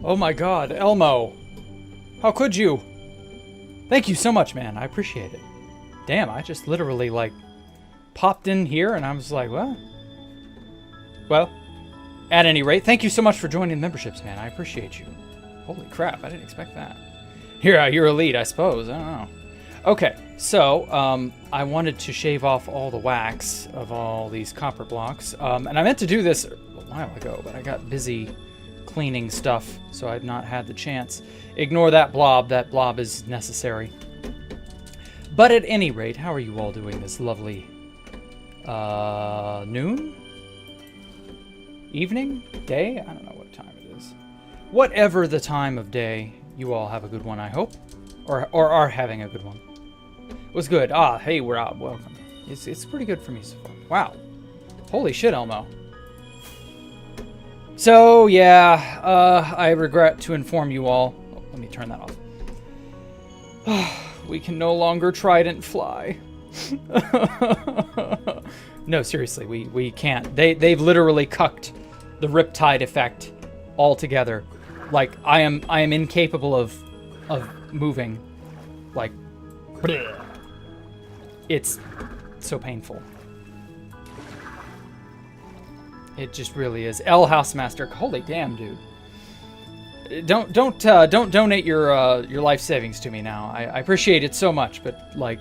Oh my god, Elmo. How could you? Thank you so much, man. I appreciate it. Damn, I just literally, like, popped in here and I was like, well, at any rate, thank you so much for joining memberships, man. I appreciate you. Holy crap, I didn't expect that. You're elite, I suppose. I don't know. Okay, so, I wanted to shave off all the wax of all these copper blocks. And I meant to do this a while ago, but I got busy cleaning stuff, so I've not had the chance. Ignore that blob. That blob is necessary. But at any rate, how are you all doing this lovely noon? Evening? Day? I don't know what time it is. Whatever the time of day, you all have a good one, I hope. Or are having a good one. What's good? Ah, hey, we're out. Welcome. It's pretty good for me so far. Wow. Holy shit, Elmo. So, yeah, I regret to inform you all. Oh, let me turn that off. We can no longer Trident fly. No, seriously, we can't. They've literally cucked the Riptide effect altogether. Like, I am incapable of moving. Like, it's so painful. It just really is. L Housemaster, holy damn, dude. Don't donate your life savings to me now. I appreciate it so much, but like,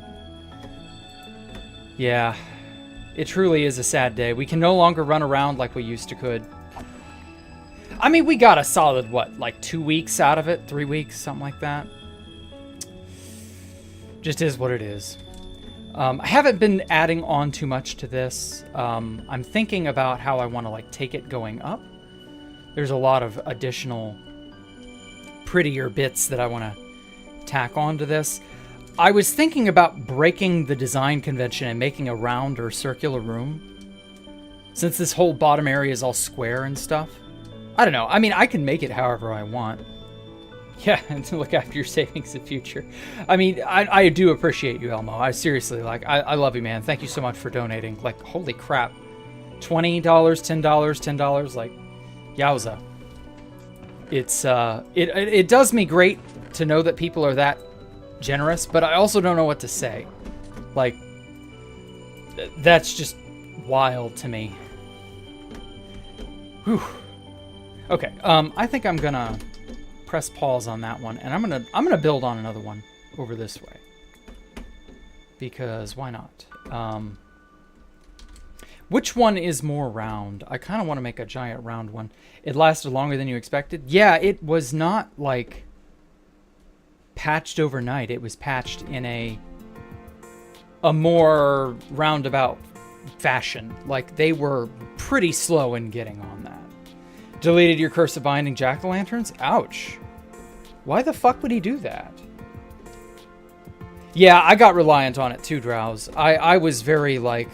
yeah, it truly is a sad day. We can no longer run around like we used to could. I mean, we got a solid, what, like 2 weeks out of it? 3 weeks, something like that. Just is what it is. I haven't been adding on too much to this. I'm thinking about how I want to like take it going up. There's a lot of additional prettier bits that I want to tack onto this. I was thinking about breaking the design convention and making a round or circular room. Since this whole bottom area is all square and stuff. I don't know. I mean, I can make it however I want. Yeah, and to look after your savings in future. I mean, I do appreciate you, Elmo. I seriously, like, I love you, man. Thank you so much for donating. Like, holy crap. $20, $10, $10, like, yowza. It's, it does me great to know that people are that generous, but I also don't know what to say. Like, that's just wild to me. Whew. Okay, I think I'm gonna press pause on that one, and I'm gonna build on another one over this way, because why not? Which one is more round? I kind of want to make a giant round one. It lasted longer than you expected. Yeah, it was not like patched overnight. It was patched in a more roundabout fashion. Like, they were pretty slow in getting on that. Deleted your curse of binding jack-o'-lanterns? Ouch. Why the fuck would he do that? Yeah, I got reliant on it too, Drowse. I was very like,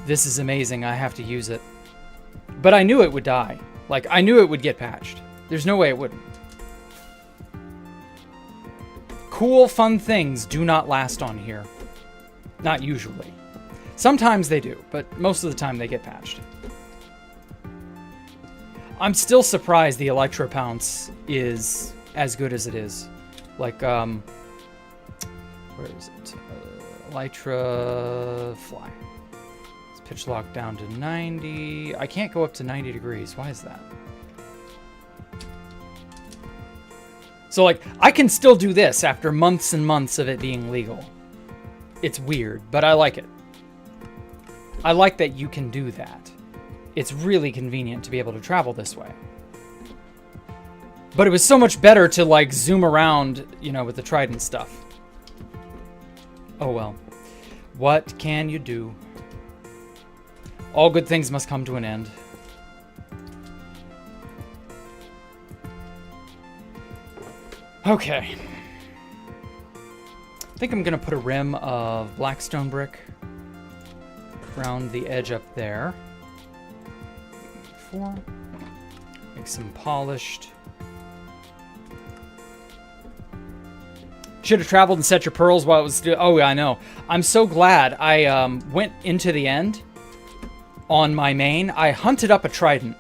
this is amazing, I have to use it. But I knew it would die. Like, I knew it would get patched. There's no way it wouldn't. Cool, fun things do not last on here. Not usually. Sometimes they do, but most of the time they get patched. I'm still surprised the Electro Pounce is as good as it is. Like, where is it? Elytra Fly. It's pitch locked down to 90. I can't go up to 90 degrees. Why is that? So, like, I can still do this after months and months of it being legal. It's weird, but I like it. I like that you can do that. It's really convenient to be able to travel this way. But it was so much better to, like, zoom around, you know, with the Trident stuff. Oh well. What can you do? All good things must come to an end. Okay. I think I'm gonna put a rim of blackstone brick around the edge up there. Make some polished. Should have traveled and set your pearls while it was still. Oh, yeah, I know. I'm so glad I went into the end on my main. I hunted up a Trident.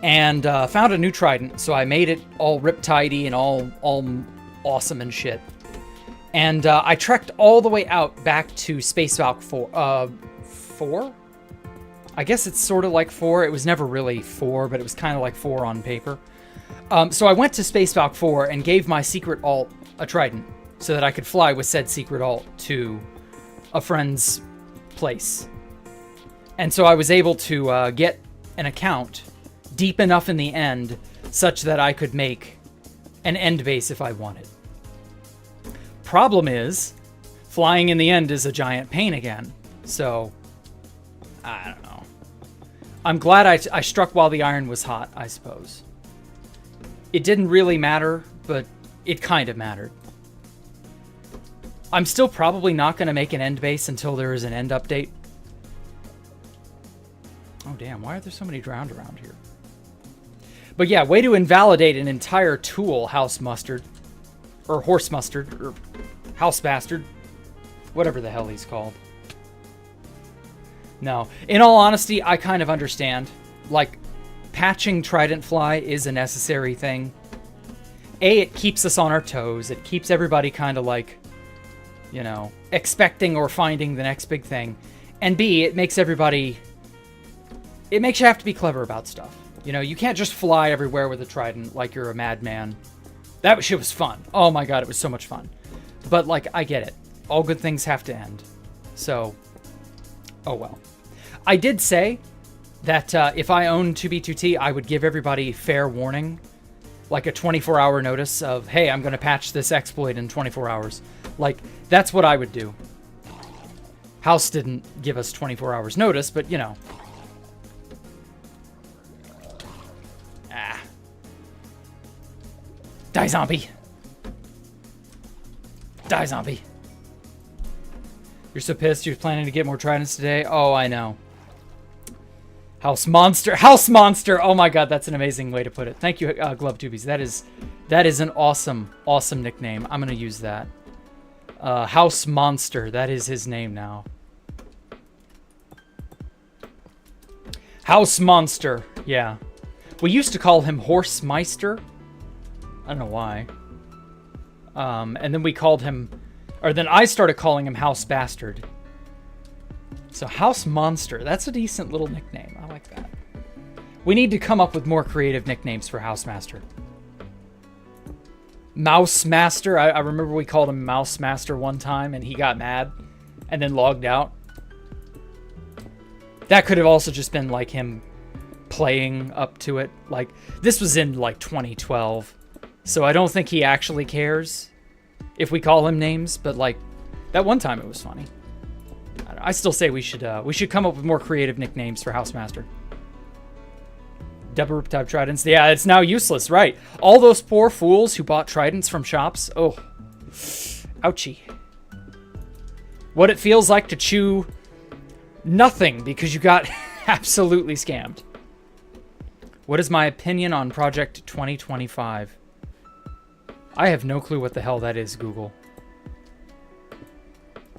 and found a new trident. So I made it all riptidey and all awesome and shit. And I trekked all the way out back to Space Valk 4. 4? I guess it's sort of like 4. It was never really 4, but it was kind of like 4 on paper. So I went to Space Valk 4 and gave my secret alt a trident so that I could fly with said secret alt to a friend's place. And so I was able to get an account deep enough in the end such that I could make an end base if I wanted. Problem is, flying in the end is a giant pain again. So, I don't know. I'm glad I struck while the iron was hot, I suppose. It didn't really matter, but it kind of mattered. I'm still probably not going to make an end base until there is an end update. Oh damn, why are there so many drowned around here? But yeah, way to invalidate an entire tool, House Mustard. Or Horse Mustard, or House Bastard. Whatever the hell he's called. No, in all honesty, I kind of understand. Like, patching Trident Fly is a necessary thing. A, it keeps us on our toes. It keeps everybody kind of like, you know, expecting or finding the next big thing. And B, it makes everybody... It makes you have to be clever about stuff. You know, you can't just fly everywhere with a trident like you're a madman. That shit was fun. Oh my god, it was so much fun. But, like, I get it. All good things have to end. So, oh well. I did say that if I owned 2B2T, I would give everybody fair warning. Like a 24-hour notice of, hey, I'm going to patch this exploit in 24 hours. Like, that's what I would do. House didn't give us 24 hours notice, but, you know. Ah. Die, zombie. Die, zombie. You're so pissed you're planning to get more tridents today? Oh, I know. House Monster. House Monster! Oh my god, that's an amazing way to put it. Thank you, GloveTubies. That is an awesome, awesome nickname. I'm going to use that. House Monster. That is his name now. House Monster. Yeah. We used to call him Horse Meister. I don't know why. And then we called him... Or then I started calling him House Bastard. So House Monster. That's a decent little nickname. I like that. We need to come up with more creative nicknames for House Master. Mouse Master. I remember we called him Mouse Master one time and he got mad and then logged out. That could have also just been like him playing up to it. Like, this was in like 2012. So I don't think he actually cares if we call him names, but like that one time it was funny. I still say we should come up with more creative nicknames for Housemaster. Double Riptide Tridents. Yeah, it's now useless, right? All those poor fools who bought tridents from shops. Oh, ouchie. What it feels like to chew nothing because you got absolutely scammed. What is my opinion on Project 2025? I have no clue what the hell that is, Google.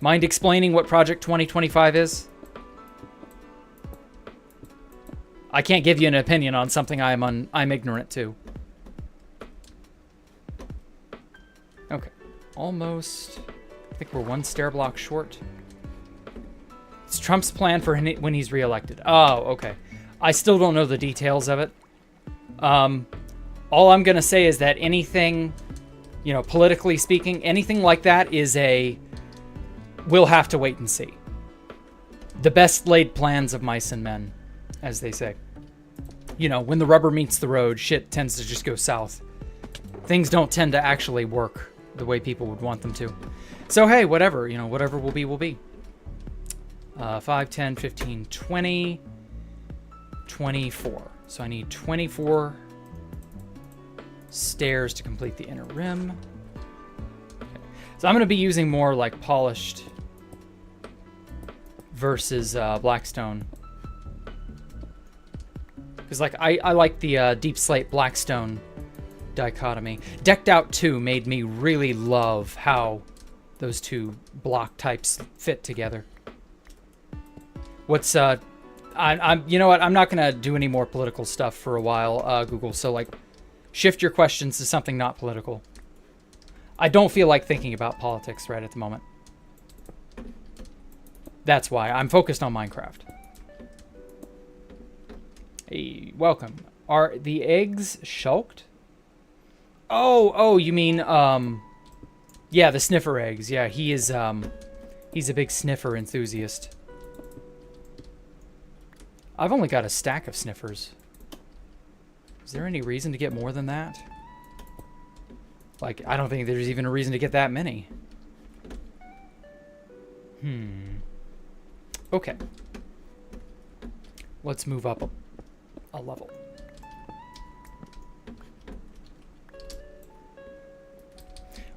Mind explaining what Project 2025 is? I can't give you an opinion on something I'm ignorant to. Okay. Almost. I think we're one stair block short. It's Trump's plan for when he's reelected. Oh, okay. I still don't know the details of it. All I'm going to say is that anything, you know, politically speaking, anything like that is a... We'll have to wait and see. The best laid plans of mice and men, as they say. You know, when the rubber meets the road, shit tends to just go south. Things don't tend to actually work the way people would want them to. So, hey, whatever. You know, whatever will be, will be. 5, 10, 15, 20, 24. So I need 24 stairs to complete the inner rim. Okay. So I'm going to be using more like polished versus blackstone. Because like I like the deep slate blackstone dichotomy. Decked Out 2 made me really love how those two block types fit together. What's You know what? I'm not gonna do any more political stuff for a while, Google. So like, shift your questions to something not political. I don't feel like thinking about politics right at the moment. That's why I'm focused on Minecraft. Hey, welcome. Are the eggs shulked? Oh, you mean, yeah, the sniffer eggs. Yeah, he is, he's a big sniffer enthusiast. I've only got a stack of sniffers. Is there any reason to get more than that? Like, I don't think there's even a reason to get that many. Okay. Let's move up a level.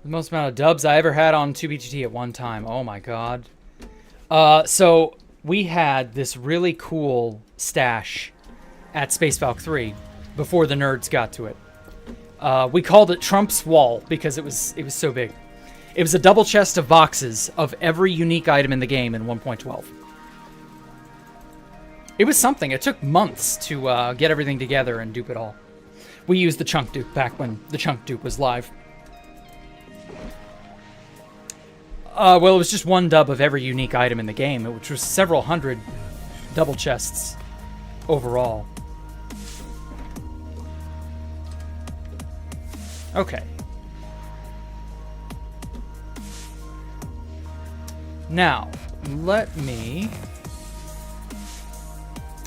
The most amount of dubs I ever had on 2BGT at one time. Oh my god. So we had this really cool stash at Space Valk 3 before the nerds got to it. We called it Trump's Wall because it was so big. It was a double chest of boxes of every unique item in the game in 1.12. It was something. It took months to get everything together and dupe it all. We used the chunk dupe back when the chunk dupe was live. Well, it was just one dub of every unique item in the game, which was several hundred double chests overall. Okay. Now, let me...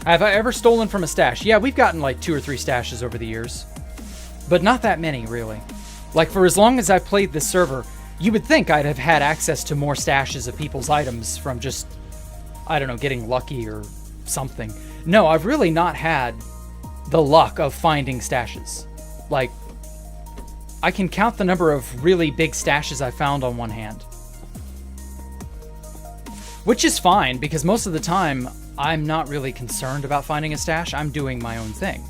Have I ever stolen from a stash? Yeah, we've gotten like 2 or 3 stashes over the years. But not that many, really. Like, for as long as I've played this server, you would think I'd have had access to more stashes of people's items from just, I don't know, getting lucky or something. No, I've really not had the luck of finding stashes. Like, I can count the number of really big stashes I found on one hand. Which is fine, because most of the time, I'm not really concerned about finding a stash. I'm doing my own thing.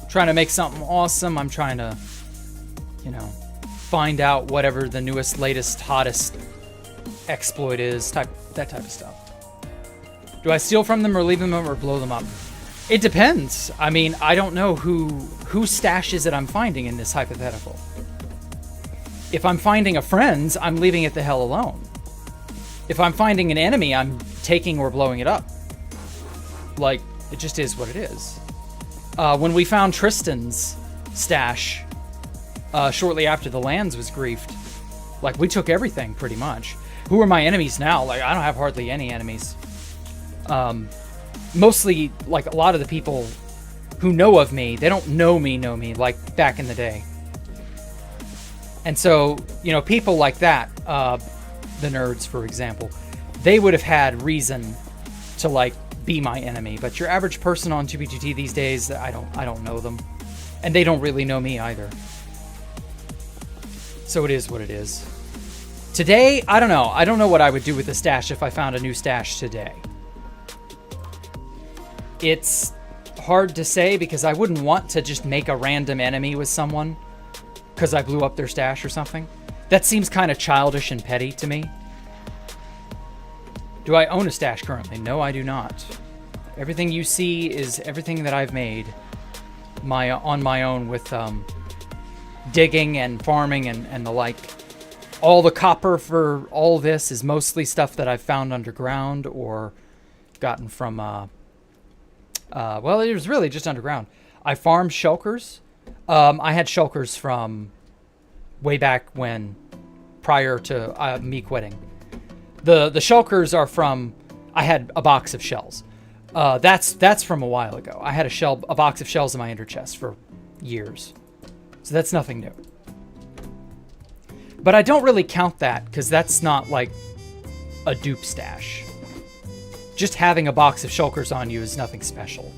Trying to make something awesome. I'm trying to, you know, find out whatever the newest, latest, hottest exploit is. That type of stuff. Do I steal from them or leave them or blow them up? It depends. I mean, I don't know whose stash is it I'm finding in this hypothetical. If I'm finding a friend's, I'm leaving it the hell alone. If I'm finding an enemy, I'm taking or blowing it up. Like, it just is what it is. When we found Tristan's stash, shortly after the lands was griefed, like, we took everything, pretty much. Who are my enemies now? Like, I don't have hardly any enemies. Mostly, like, a lot of the people who know of me, they don't know me, like, back in the day. And so, you know, people like that, the nerds, for example, they would have had reason to, like, be my enemy. But your average person on 2BGT these days, I don't know them. And they don't really know me either. So it is what it is. Today, I don't know. I don't know what I would do with the stash if I found a new stash today. It's hard to say because I wouldn't want to just make a random enemy with someone because I blew up their stash or something. That seems kind of childish and petty to me. Do I own a stash currently? No, I do not. Everything you see is everything that I've made on my own with digging and farming and the like. All the copper for all this is mostly stuff that I've found underground or gotten from, well, it was really just underground. I farmed shulkers. I had shulkers from way back when, prior to me quitting. The shulkers are from, I had a box of shells. That's from a while ago. I had a box of shells in my ender chest for years. So that's nothing new. But I don't really count that because that's not like a dupe stash. Just having a box of shulkers on you is nothing special.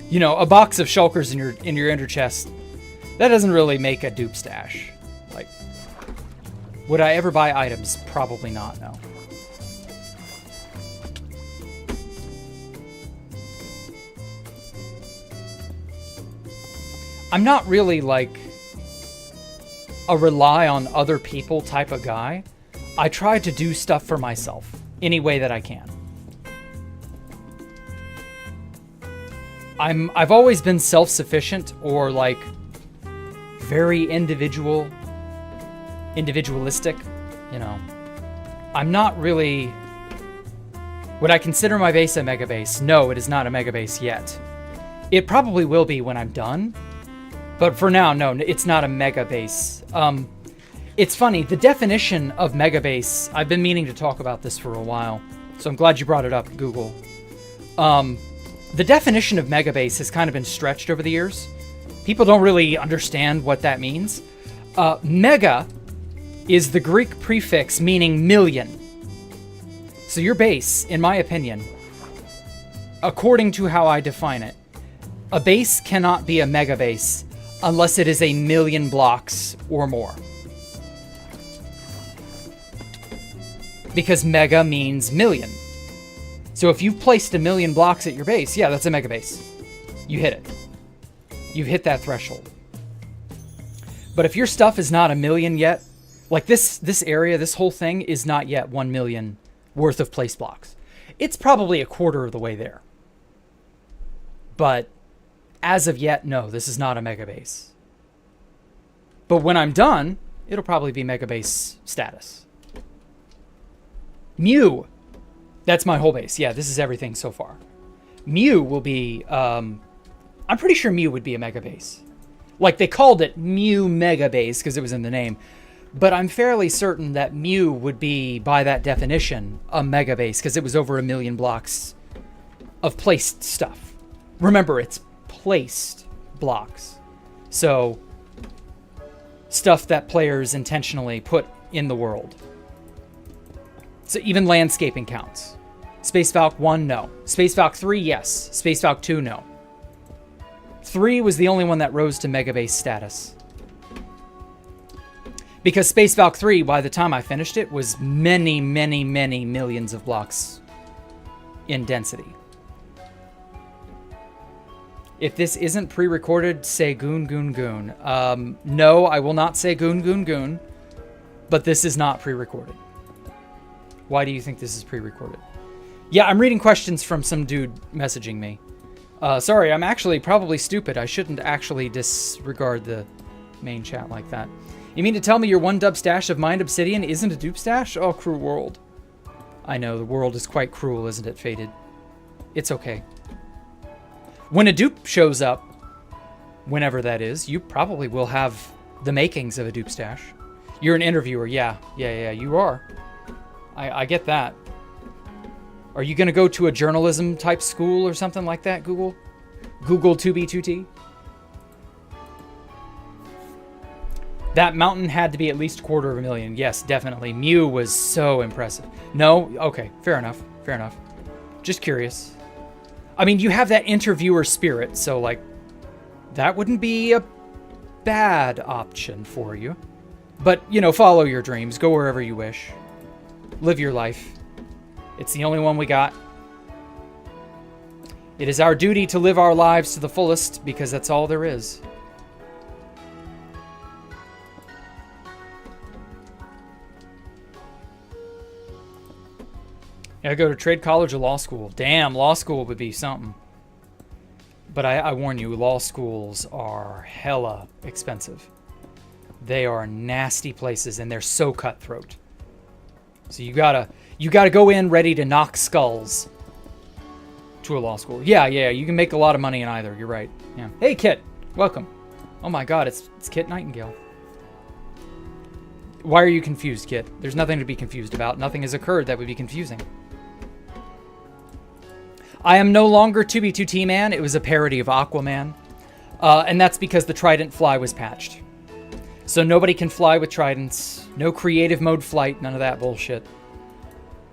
You know, a box of shulkers in your ender chest, that doesn't really make a dupe stash. Like, would I ever buy items? Probably not, no. I'm not really like a rely on other people type of guy. I try to do stuff for myself any way that I can. I've always been self-sufficient or like very individualistic, you know. I'm not really... Would I consider my base a mega base? No, it is not a mega base yet. It probably will be when I'm done. But for now, no, it's not a mega base. It's funny, the definition of mega base, I've been meaning to talk about this for a while, so I'm glad you brought it up, Google. The definition of mega base has kind of been stretched over the years. People don't really understand what that means. Mega is the Greek prefix meaning million. So your base, in my opinion, according to how I define it, a base cannot be a mega base unless it is 1,000,000 blocks or more. Because mega means million. So if you've placed 1,000,000 blocks at your base, yeah, that's a mega base. You hit it. You've hit that threshold. But if your stuff is not 1,000,000 yet, like this area, this whole thing is not yet 1,000,000 worth of place blocks. It's probably a quarter of the way there. But as of yet, no, this is not a mega base. But when I'm done, it'll probably be mega base status. Mew. That's my whole base. Yeah, this is everything so far. Mew will be... I'm pretty sure Mew would be a mega base. Like, they called it Mew Mega Base because it was in the name. But I'm fairly certain that Mew would be, by that definition, a mega base because it was over 1,000,000 blocks of placed stuff. Remember, it's placed blocks. So, stuff that players intentionally put in the world. So even landscaping counts. Space Valk 1, no. Space Valk 3, yes. Space Valk 2, no. 3 was the only one that rose to mega base status. Because Space Valk 3, by the time I finished it, was many, many, many millions of blocks in density. If this isn't pre-recorded, say goon, goon, goon. No, I will not say goon, goon, goon. But this is not pre-recorded. Why do you think this is pre-recorded? Yeah, I'm reading questions from some dude messaging me. Sorry, I'm actually probably stupid. I shouldn't actually disregard the main chat like that. You mean to tell me your one dub stash of mined obsidian isn't a dupe stash? Oh, cruel world. I know, the world is quite cruel, isn't it, Fated? It's okay. When a dupe shows up, whenever that is, you probably will have the makings of a dupe stash. You're an interviewer, yeah, you are. I get that. Are you going to go to a journalism type school or something like that, Google? Google 2B2T? That mountain had to be at least 250,000. Yes, definitely. Mew was so impressive. No? Okay, fair enough. Fair enough. Just curious. I mean, you have that interviewer spirit, so, like, that wouldn't be a bad option for you. But, you know, follow your dreams. Go wherever you wish. Live your life. It's the only one we got. It is our duty to live our lives to the fullest because that's all there is. I go to trade college or law school. Damn, law school would be something. But I warn you, law schools are hella expensive. They are nasty places and they're so cutthroat. So you gotta go in ready to knock skulls to a law school. Yeah, you can make a lot of money in either. You're right. Yeah. Hey, Kit, welcome. Oh my God, it's Kit Nightingale. Why are you confused, Kit? There's nothing to be confused about. Nothing has occurred that would be confusing. I am no longer 2B2T Man. It was a parody of Aquaman, and that's because the Trident fly was patched. So nobody can fly with Tridents. No creative mode flight. None of that bullshit.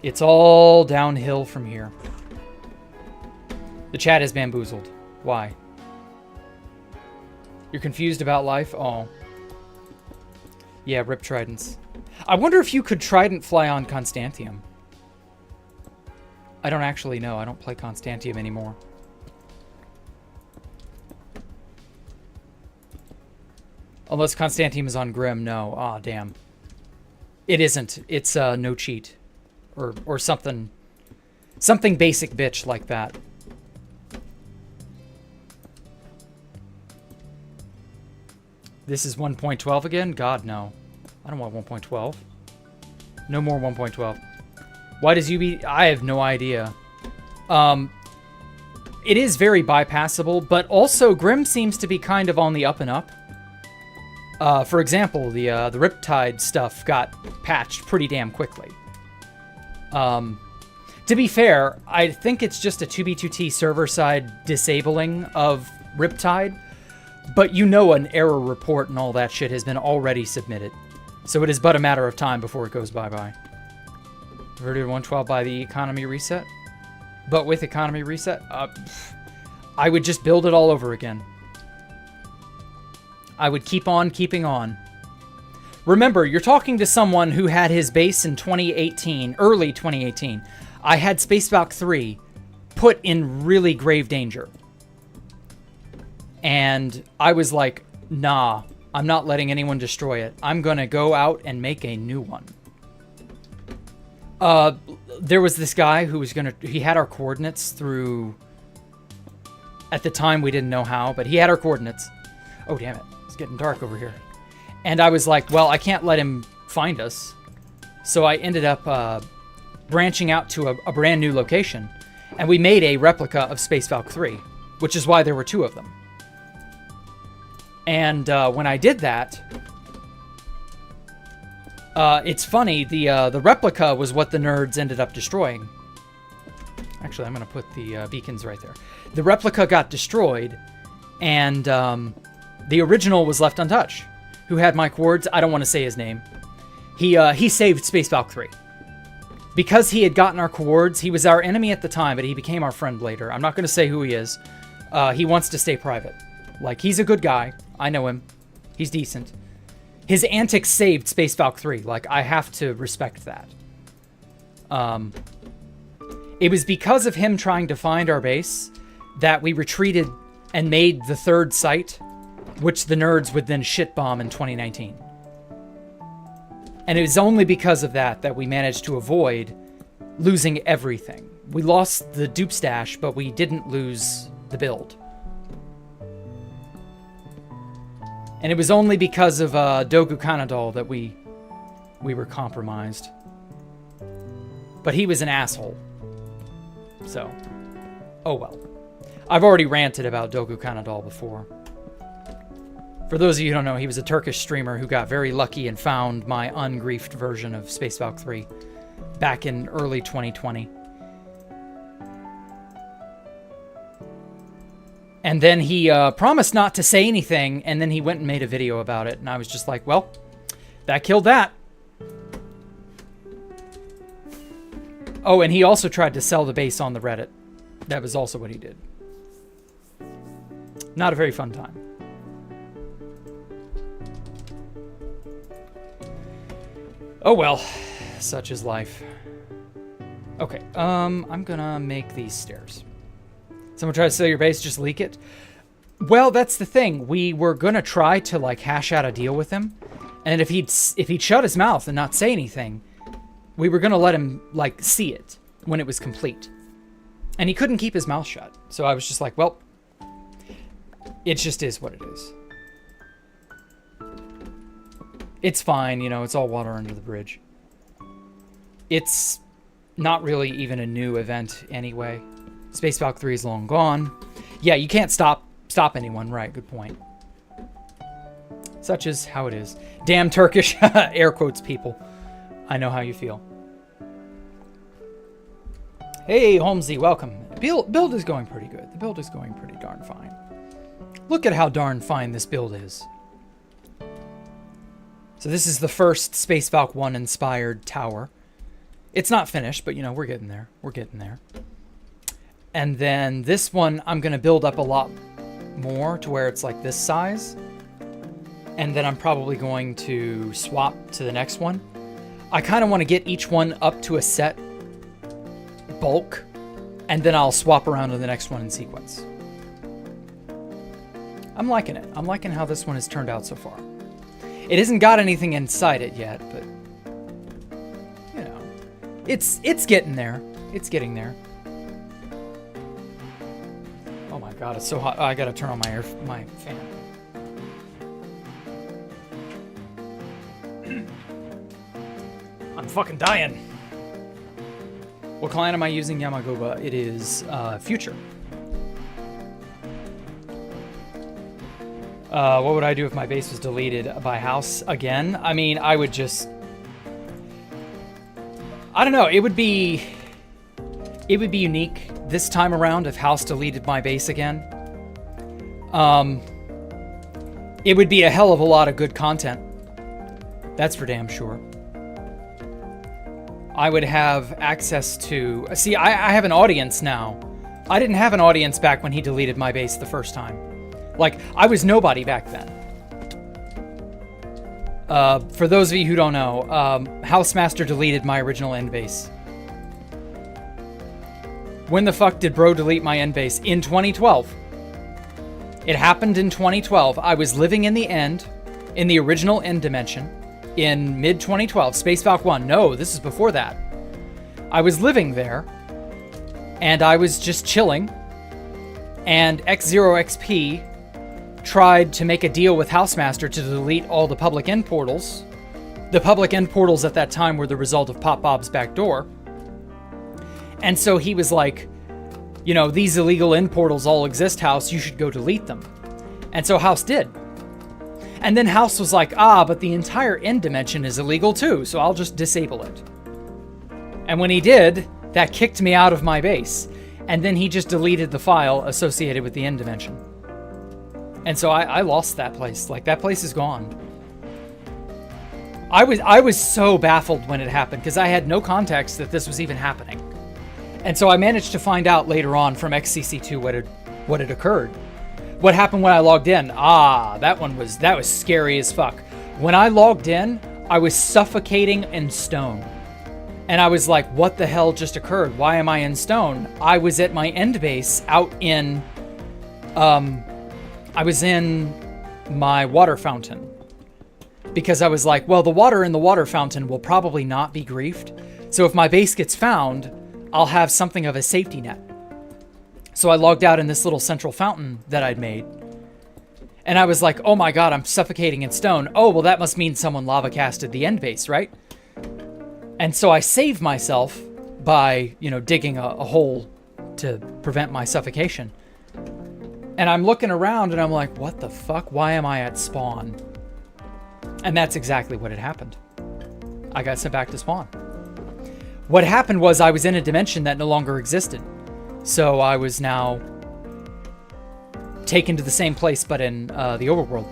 It's all downhill from here. The chat is bamboozled. Why? You're confused about life? Oh. Yeah, rip Tridents. I wonder if you could Trident fly on Constantium. I don't actually know. I don't play Constantium anymore. Unless Constantium is on Grim, no. Aw, damn. It isn't. It's no cheat. Or something. Something basic bitch like that. This is 1.12 again? God, no. I don't want 1.12. No more 1.12. Why does UB... I have no idea. It is very bypassable, but also Grim seems to be kind of on the up and up. For example, the Riptide stuff got patched pretty damn quickly. To be fair, I think it's just a 2B2T server-side disabling of Riptide, but you know an error report and all that shit has been already submitted. So it is but a matter of time before it goes bye-bye. Converted 112 by the economy reset. But with economy reset, I would just build it all over again. I would keep on keeping on. Remember, you're talking to someone who had his base in 2018, early 2018. I had Space Valk 3 put in really grave danger. And I was like, nah, I'm not letting anyone destroy it. I'm going to go out and make a new one. There was this guy who was he had our coordinates through, at the time we didn't know how, but he had our coordinates. Oh, damn it. It's getting dark over here. And I was like, well, I can't let him find us. So I ended up branching out to a brand new location. And we made a replica of Space Valk 3, which is why there were 2 of them. And when I did that, it's funny, the replica was what the nerds ended up destroying. Actually, I'm going to put the beacons right there. The replica got destroyed, and the original was left untouched. Who had my cords? I don't want to say his name. He saved Space Valk 3. Because he had gotten our cords, he was our enemy at the time, but he became our friend later. I'm not going to say who he is. He wants to stay private. Like, he's a good guy. I know him. He's decent. His antics saved Space Valk 3. Like, I have to respect that. It was because of him trying to find our base that we retreated and made the 3rd site, which the nerds would then shitbomb in 2019. And it was only because of that that we managed to avoid losing everything. We lost the dupe stash, but we didn't lose the build. And it was only because of Dogu Kanadol that we were compromised. But he was an asshole. So, oh well. I've already ranted about Dogu Kanadol before. For those of you who don't know, he was a Turkish streamer who got very lucky and found my ungriefed version of Space Valk 3 back in early 2020. And then he promised not to say anything, and then he went and made a video about it. And I was just like, well, that killed that. Oh, and he also tried to sell the base on the Reddit. That was also what he did. Not a very fun time. Oh well, such is life. Okay, I'm gonna make these stairs. Someone try to sell your base, just leak it? Well, that's the thing. We were gonna try to like hash out a deal with him, and if he'd shut his mouth and not say anything, we were gonna let him like see it when it was complete. And he couldn't keep his mouth shut. So I was just like, well, it just is what it is. It's fine, you know, it's all water under the bridge. It's not really even a new event anyway. Space Valk 3 is long gone. Yeah, you can't stop anyone, right? Good point. Such is how it is. Damn Turkish air quotes people. I know how you feel. Hey, Holmesy, welcome. Build is going pretty good. The build is going pretty darn fine. Look at how darn fine this build is. So this is the first Space Valk 1 inspired tower. It's not finished, but you know, we're getting there. We're getting there. And then this one, I'm going to build up a lot more to where it's like this size. And then I'm probably going to swap to the next one. I kind of want to get each one up to a set bulk, and then I'll swap around to the next one in sequence. I'm liking it. I'm liking how this one has turned out so far. It hasn't got anything inside it yet, but It's getting there. It's getting there. Oh my god, it's so hot. Oh, I gotta turn on my fan. I'm fucking dying. What client am I using, Yamagoba? It is Future. What would I do if my base was deleted by House again? I mean, I would just... I don't know. It would be unique this time around if House deleted my base again. It would be a hell of a lot of good content. That's for damn sure. I would have access to... See, I have an audience now. I didn't have an audience back when he deleted my base the first time. Like, I was nobody back then. For those of you who don't know, Housemaster deleted my original end base. When the fuck did bro delete my end base? In 2012. It happened in 2012. I was living in the end, in the original end dimension, in mid-2012. Space Valk 1. No, this is before that. I was living there, and I was just chilling, and X0XP tried to make a deal with Housemaster to delete all the public end portals. The public end portals at that time were the result of PopBob's backdoor. And so he was like, you know, these illegal end portals all exist, House, you should go delete them. And so House did. And then House was like, but the entire end dimension is illegal too, so I'll just disable it. And when he did, that kicked me out of my base. And then he just deleted the file associated with the end dimension. And so I lost that place. Like, that place is gone. I was so baffled when it happened because I had no context that this was even happening. And so I managed to find out later on from XCC2 what had occurred. What happened when I logged in? That was scary as fuck. When I logged in, I was suffocating in stone. And I was like, what the hell just occurred? Why am I in stone? I was at my end base out in... I was in my water fountain. Because I was like, well, the water in the water fountain will probably not be griefed. So if my base gets found, I'll have something of a safety net. So I logged out in this little central fountain that I'd made. And I was like, oh my god, I'm suffocating in stone. Oh, well, that must mean someone lava casted the end base, right? And so I saved myself by, you know, digging a hole to prevent my suffocation. And I'm looking around and I'm like, what the fuck? Why am I at spawn? And that's exactly what had happened. I got sent back to spawn. What happened was I was in a dimension that no longer existed. So I was now taken to the same place, but in the overworld.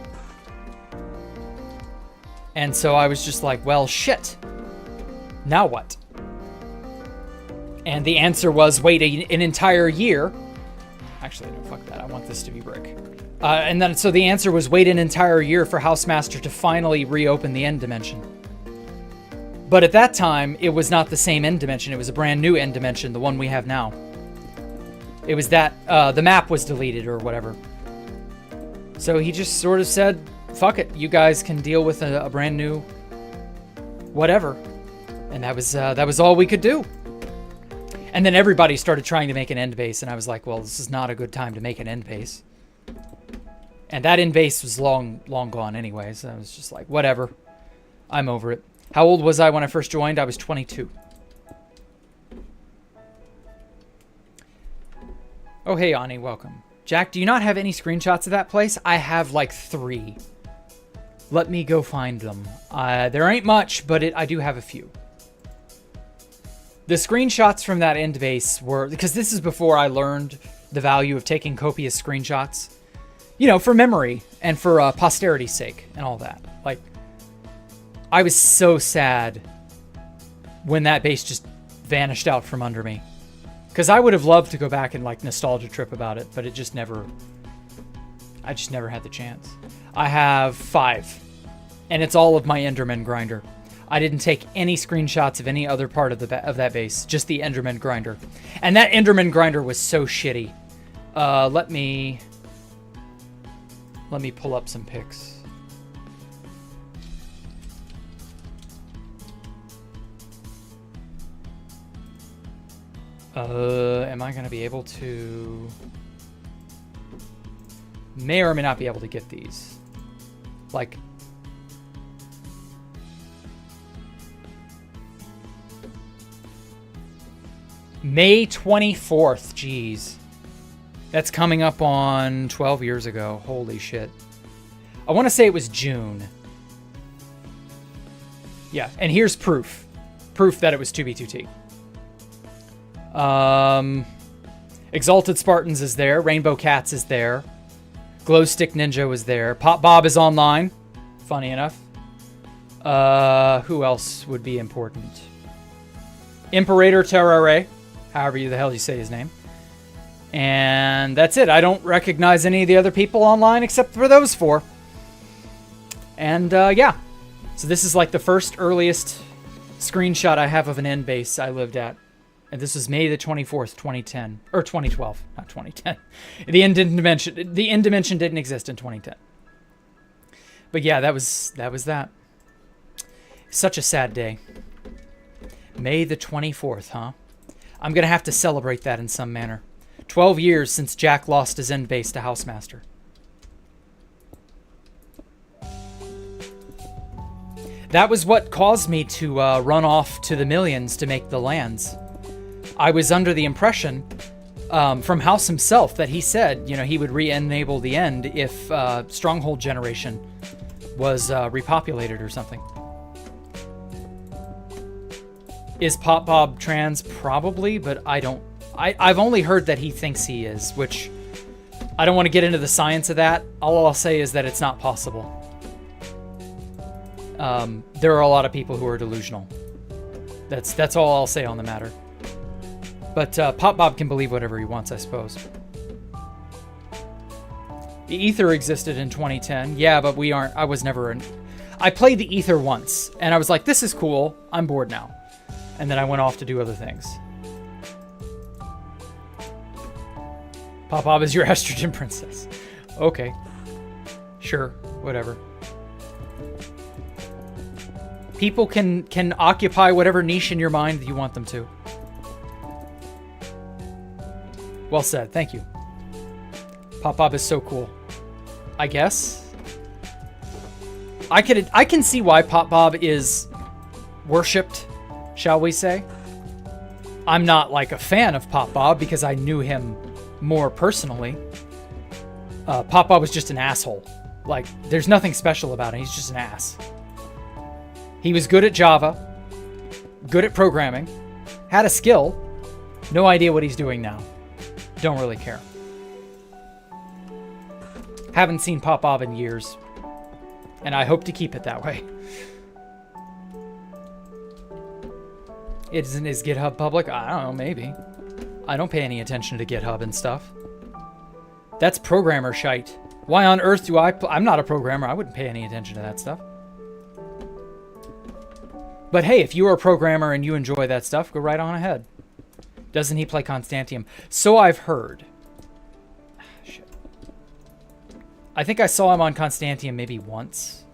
And so I was just like, well, shit. Now what? And the answer was, wait an entire year. Actually, no, fuck that. I want this to be brick. And then, so the answer was wait an entire year for Housemaster to finally reopen the end dimension. But at that time, it was not the same end dimension. It was a brand new end dimension, the one we have now. It was that, the map was deleted or whatever. So he just sort of said, fuck it, you guys can deal with a brand new whatever. And that was all we could do. And then everybody started trying to make an end base, and I was like, well, this is not a good time to make an end base. And that end base was long gone anyway, so I was just like, whatever. I'm over it. How old was I when I first joined? I was 22. Oh, hey, Ani, welcome. Jack, do you not have any screenshots of that place? I have like 3. Let me go find them. There ain't much, but I do have a few. The screenshots from that end base were... Because this is before I learned the value of taking copious screenshots. You know, for memory and for posterity's sake and all that. Like, I was so sad when that base just vanished out from under me. Because I would have loved to go back and, like, nostalgia trip about it, but it just never... I just never had the chance. I have 5. And it's all of my Enderman grinder. I didn't take any screenshots of any other part of that base. Just the Enderman grinder. And that Enderman grinder was so shitty. Let me pull up some pics. Am I going to be able to... May or may not be able to get these. Like... May 24th, jeez. That's coming up on 12 years ago. Holy shit. I want to say it was June. Yeah, and here's proof. Proof that it was 2B2T. Exalted Spartans is there. Rainbow Cats is there. Glow Stick Ninja was there. PopBob is online. Funny enough. Who else would be important? Imperator Terrare. However the hell you say his name. And that's it. I don't recognize any of the other people online except for those four. And yeah. So this is like the first earliest screenshot I have of an end base I lived at. And this was May the 24th, 2010. Or 2012, not 2010. The end dimension didn't exist in 2010. But yeah, that was that. Such a sad day. May the 24th, huh? I'm going to have to celebrate that in some manner. 12 years since Jack lost his end base to Housemaster. That was what caused me to run off to the millions to make the lands. I was under the impression from House himself that he said, you know, he would re-enable the end if Stronghold Generation was repopulated or something. Is PopBob trans? Probably, but I don't... I've only heard that he thinks he is, which I don't want to get into the science of that. All I'll say is that it's not possible. There are a lot of people who are delusional. That's all I'll say on the matter. But PopBob can believe whatever he wants, I suppose. The Ether existed in 2010. Yeah, but we aren't... I was never... I played the Ether once, and I was like, this is cool. I'm bored now. And then I went off to do other things. PopBob is your estrogen princess. Okay. Sure. Whatever. People can occupy whatever niche in your mind that you want them to. Well said. Thank you. PopBob is so cool. I guess. I can see why PopBob is worshipped, shall we say. I'm not like a fan of PopBob because I knew him more personally. PopBob was just an asshole. Like, there's nothing special about him. He's just an ass. He was good at Java, good at programming, had a skill, no idea what he's doing now. Don't really care. Haven't seen PopBob in years, and I hope to keep it that way. Isn't his GitHub public? I don't know, maybe. I don't pay any attention to GitHub and stuff. That's programmer shite. Why on earth do I'm not a programmer. I wouldn't pay any attention to that stuff. But hey, if you are a programmer and you enjoy that stuff, go right on ahead. Doesn't he play Constantium? So I've heard. Shit. I think I saw him on Constantium maybe once.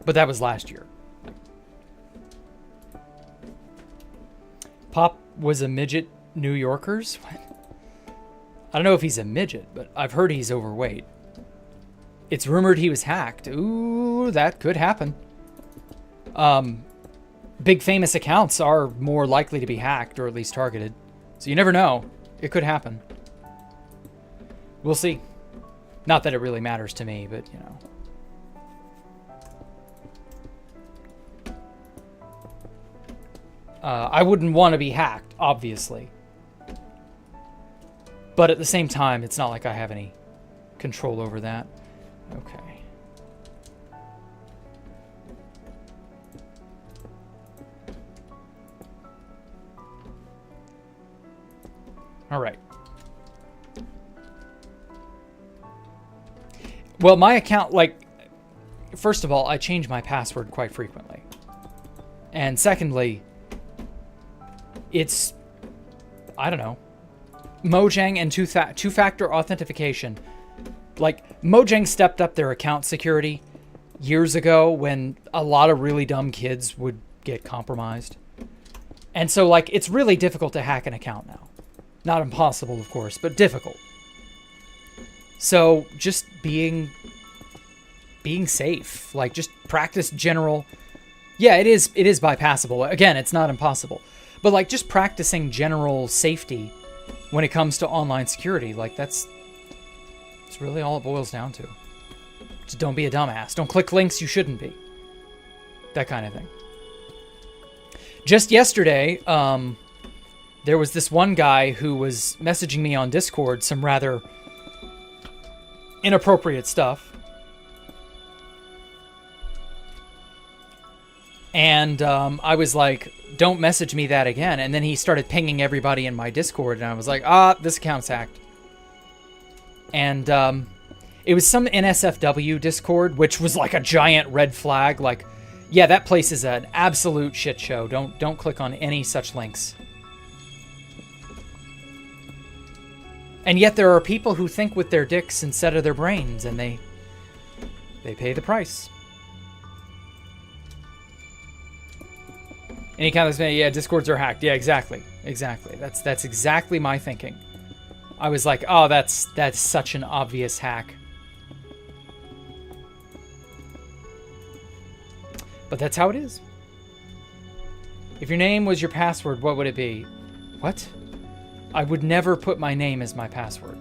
But that was last year. Pop was a midget New Yorkers? What? I don't know if he's a midget, but I've heard he's overweight. It's rumored he was hacked. Ooh, that could happen. Big famous accounts are more likely to be hacked or at least targeted. So you never know. It could happen. We'll see. Not that it really matters to me, but you know. I wouldn't want to be hacked, obviously. But at the same time, it's not like I have any control over that. Okay. All right. Well, my account, like, first of all, I change my password quite frequently. And secondly, it's, I don't know, Mojang and two-factor authentication. Like, Mojang stepped up their account security years ago when a lot of really dumb kids would get compromised. And so, like, it's really difficult to hack an account now. Not impossible, of course, but difficult. So just being safe, like just practice general. Yeah, it is bypassable. Again, it's not impossible, but like just practicing general safety when it comes to online security, like it's really all it boils down to. Just don't be a dumbass. Don't click links you shouldn't be. That kind of thing. Just yesterday, there was this one guy who was messaging me on Discord some rather inappropriate stuff. And I was like, don't message me that again. And then he started pinging everybody in my Discord. And I was like, this account's hacked. And it was some NSFW Discord, which was like a giant red flag. Like, yeah, that place is an absolute shit show. Don't click on any such links. And yet there are people who think with their dicks instead of their brains, and they pay the price. Any kind of, yeah, Discords are hacked. Yeah, exactly. That's exactly my thinking. I was like, oh, that's such an obvious hack. But that's how it is. If your name was your password, what would it be? What? I would never put my name as my password.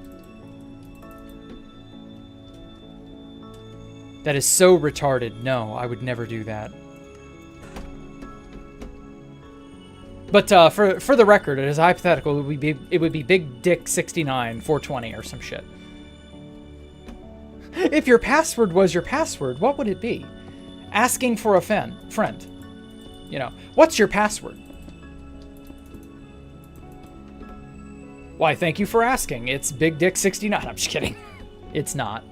That is so retarded. No, I would never do that. But for the record, it is hypothetical. It would be Big Dick 69 420 or some shit. If your password was your password, what would it be? Asking for a friend. You know, what's your password? Why, thank you for asking. It's Big Dick 69. I'm just kidding. It's not.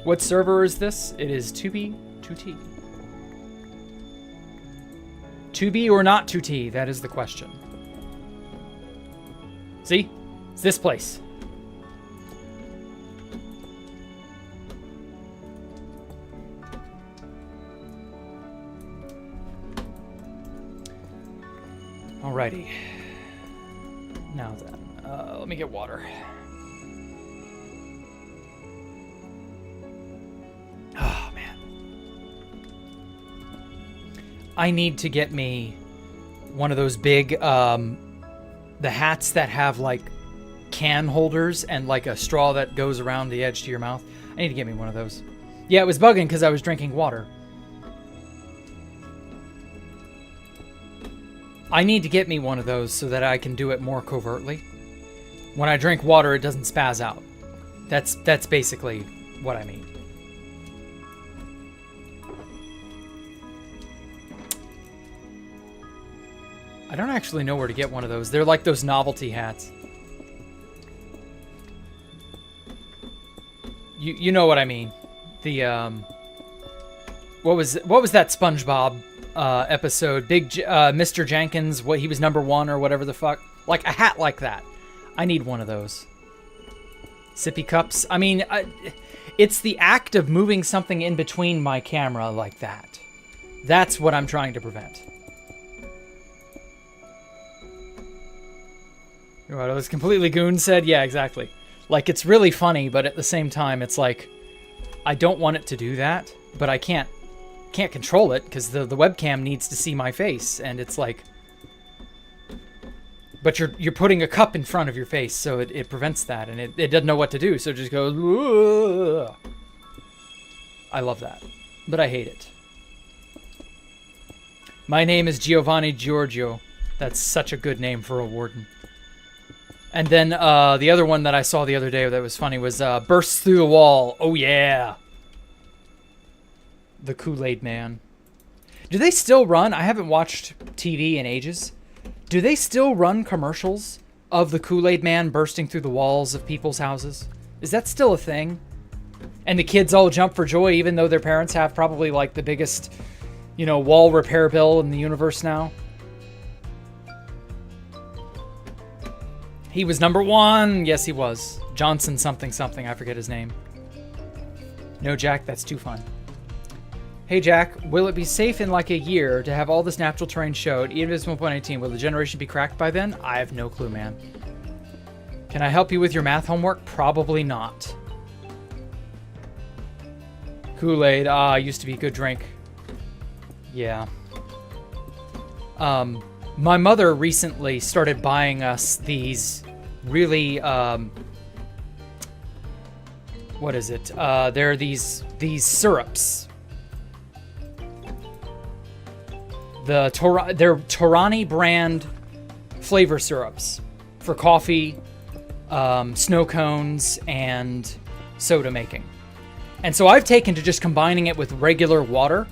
What server is this? It is 2B, 2T. 2B or not 2T? That is the question. See? It's this place. Alrighty. Now then, let me get water. Oh, man. I need to get me one of those big, the hats that have, like, can holders and, like, a straw that goes around the edge to your mouth. I need to get me one of those. Yeah, it was bugging because I was drinking water. I need to get me one of those so that I can do it more covertly. When I drink water, it doesn't spaz out. That's basically what I mean. I don't actually know where to get one of those. They're like those novelty hats. You know what I mean. The what was that SpongeBob episode? Big Mr. Jenkins, what he was #1 or whatever the fuck. Like a hat like that. I need one of those. Sippy cups. I mean, it's the act of moving something in between my camera like that. That's what I'm trying to prevent. What, it was completely goon said? Yeah, exactly. Like, it's really funny, but at the same time, it's like, I don't want it to do that, but I can't control it because the webcam needs to see my face, and it's like, but you're putting a cup in front of your face, so it prevents that, and it doesn't know what to do, so it just goes. Ugh. I love that, but I hate it. My name is Giovanni Giorgio. That's such a good name for a warden. And then the other one that I saw the other day that was funny was Bursts Through the Wall. Oh, yeah. The Kool-Aid Man. Do they still run? I haven't watched TV in ages. Do they still run commercials of the Kool-Aid Man bursting through the walls of people's houses? Is that still a thing? And the kids all jump for joy even though their parents have probably like the biggest, wall repair bill in the universe now? He was #1. Yes, he was. Johnson something something. I forget his name. No, Jack, that's too fun. Hey Jack, will it be safe in like a year to have all this natural terrain showed, even if it's 1.18? Will the generation be cracked by then? I have no clue, man. Can I help you with your math homework? Probably not. Kool-Aid, used to be a good drink. Yeah. My mother recently started buying us these really, what is it? They're these syrups. They're Torani brand flavor syrups for coffee, snow cones, and soda making. And so I've taken to just combining it with regular water.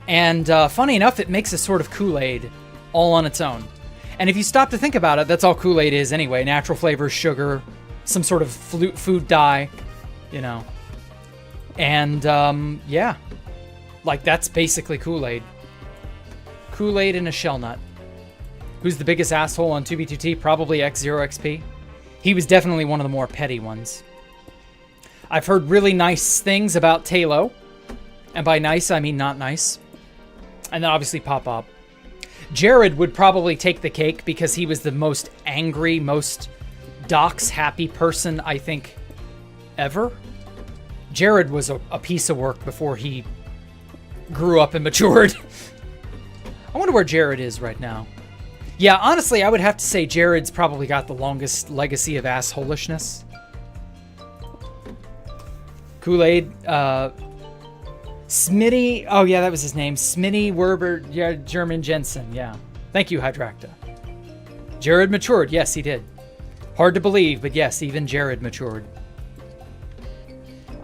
And funny enough, it makes a sort of Kool-Aid all on its own. And if you stop to think about it, that's all Kool-Aid is anyway. Natural flavors, sugar, some sort of food dye, you know. And yeah, like that's basically Kool-Aid. Kool-Aid and a shell nut. Who's the biggest asshole on 2B2T? Probably X0XP. He was definitely one of the more petty ones. I've heard really nice things about Talo. And by nice, I mean not nice. And then obviously PopBob. Jared would probably take the cake because he was the most angry, most docs happy person, I think, ever. Jared was a piece of work before he grew up and matured. I wonder where Jared is right now. Yeah, honestly, I would have to say Jared's probably got the longest legacy of assholishness. Kool-Aid, Smitty, oh yeah, that was his name. Smitty Werber, yeah, German Jensen, yeah. Thank you, Hydracta. Jared matured, yes, he did. Hard to believe, but yes, even Jared matured.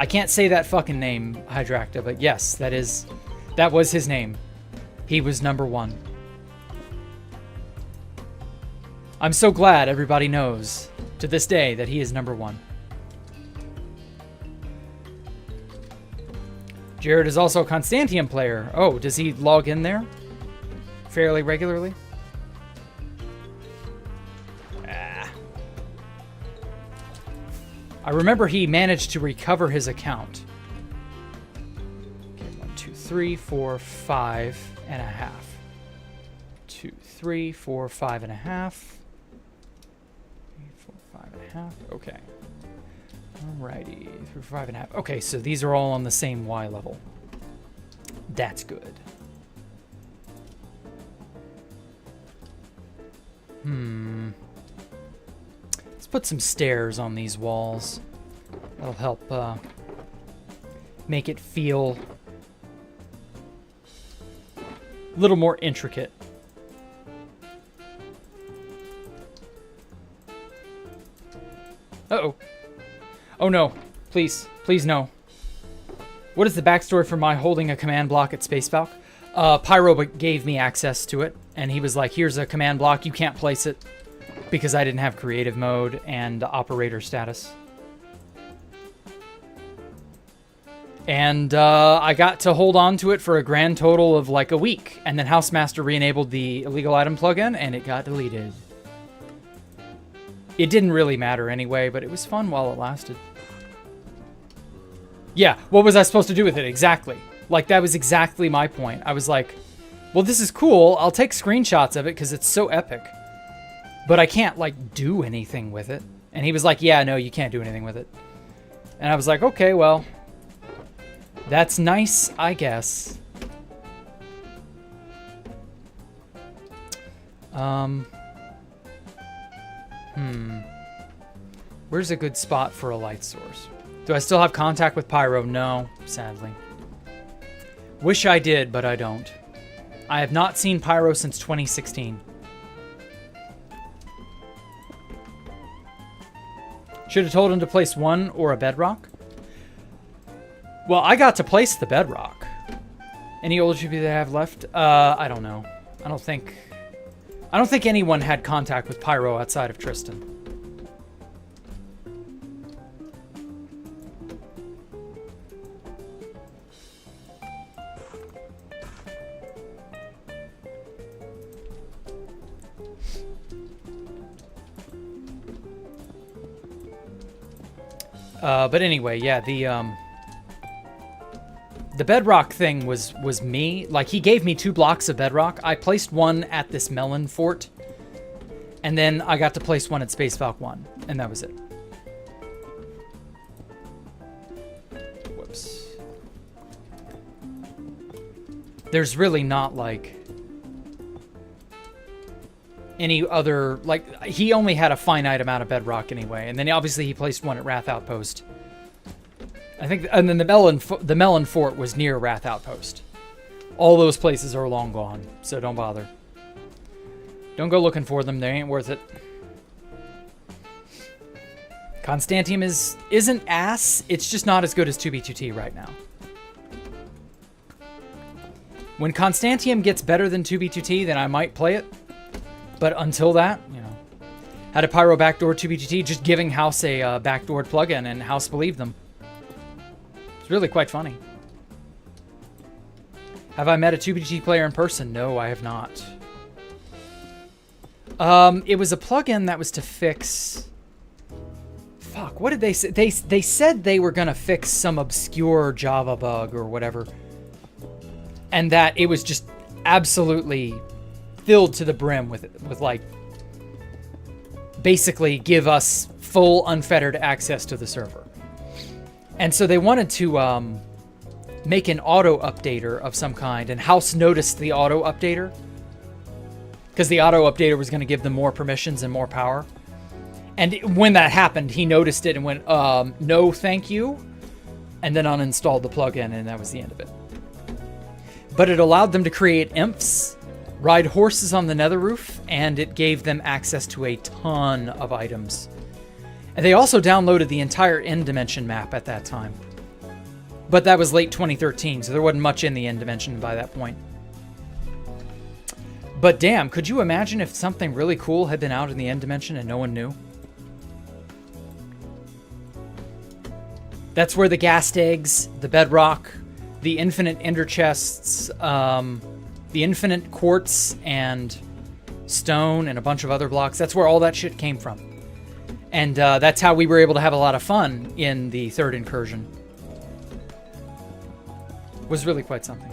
I can't say that fucking name, Hydracta, but yes, that was his name. He was number one. I'm so glad everybody knows to this day that he is number one. Jared is also a Constantium player. Oh, does he log in there fairly regularly? I remember he managed to recover his account. Okay, 1, 2, 3, 4, 5 and a half. 2, 3, 4, 5 and a half. 3, 4, 5 and a half. Okay. Alrighty, 3, 5 and a half. Okay, so these are all on the same Y level. That's good. Let's put some stairs on these walls. That'll help make it feel a little more intricate. Uh-oh. Oh no, please, please no. What is the backstory for my holding a command block at Space Valk? Pyro gave me access to it, and he was like, here's a command block, you can't place it, because I didn't have creative mode and operator status. And I got to hold on to it for a grand total of like a week, and then Housemaster re-enabled the illegal item plugin, and it got deleted. It didn't really matter anyway, but it was fun while it lasted. Yeah, what was I supposed to do with it? Exactly. Like, that was exactly my point. I was like, well, this is cool. I'll take screenshots of it because it's so epic. But I can't, like, do anything with it. And he was like, yeah, no, you can't do anything with it. And I was like, okay, well, that's nice, I guess. Where's a good spot for a light source? Do I still have contact with Pyro? No, sadly. Wish I did, but I don't. I have not seen Pyro since 2016. Should have told him to place one or a bedrock. Well, I got to place the bedrock. Any old GP they have left? I don't know. I don't think anyone had contact with Pyro outside of Tristan. But anyway, yeah, The bedrock thing was me. Like, he gave me 2 blocks of bedrock. I placed one at this melon fort, and then I got to place one at Space Valk 1, and that was it. Whoops. There's really not, like, any other... Like, he only had a finite amount of bedrock anyway, and then obviously he placed one at Wrath Outpost. I think, and then the melon fort was near Wrath Outpost. All those places are long gone, so don't bother. Don't go looking for them; they ain't worth it. Constantium isn't ass. It's just not as good as 2B2T right now. When Constantium gets better than 2B2T, then I might play it. But until that, you know, had a Pyro backdoor 2B2T, just giving House a backdoored plugin, and House believed them. It's really quite funny. Have I met a 2BG player in person? No, I have not. It was a plugin that was to fix... Fuck, what did they say? They said they were going to fix some obscure Java bug or whatever. And that it was just absolutely filled to the brim with like... Basically give us full unfettered access to the server. And so they wanted to make an auto updater of some kind, and House noticed the auto updater because the auto updater was going to give them more permissions and more power. And when that happened, he noticed it and went, no, thank you, and then uninstalled the plugin, and that was the end of it. But it allowed them to create imps, ride horses on the nether roof, and it gave them access to a ton of items. And they also downloaded the entire end dimension map at that time. But that was late 2013, so there wasn't much in the end dimension by that point. But damn, could you imagine if something really cool had been out in the end dimension and no one knew? That's where the ghast eggs, the bedrock, the infinite ender chests, the infinite quartz and stone and a bunch of other blocks, that's where all that shit came from. And that's how we were able to have a lot of fun in the third incursion. Was really quite something.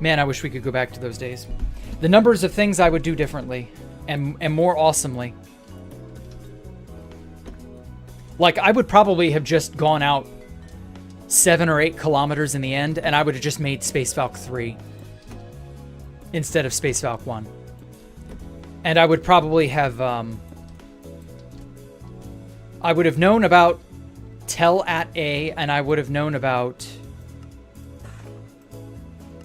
Man, I wish we could go back to those days. The numbers of things I would do differently and more awesomely. Like, I would probably have just gone out 7 or 8 kilometers in the end, and I would have just made Space Valk 3 instead of Space Valk 1. And I would probably have, I would have known about Tell at A, and I would have known about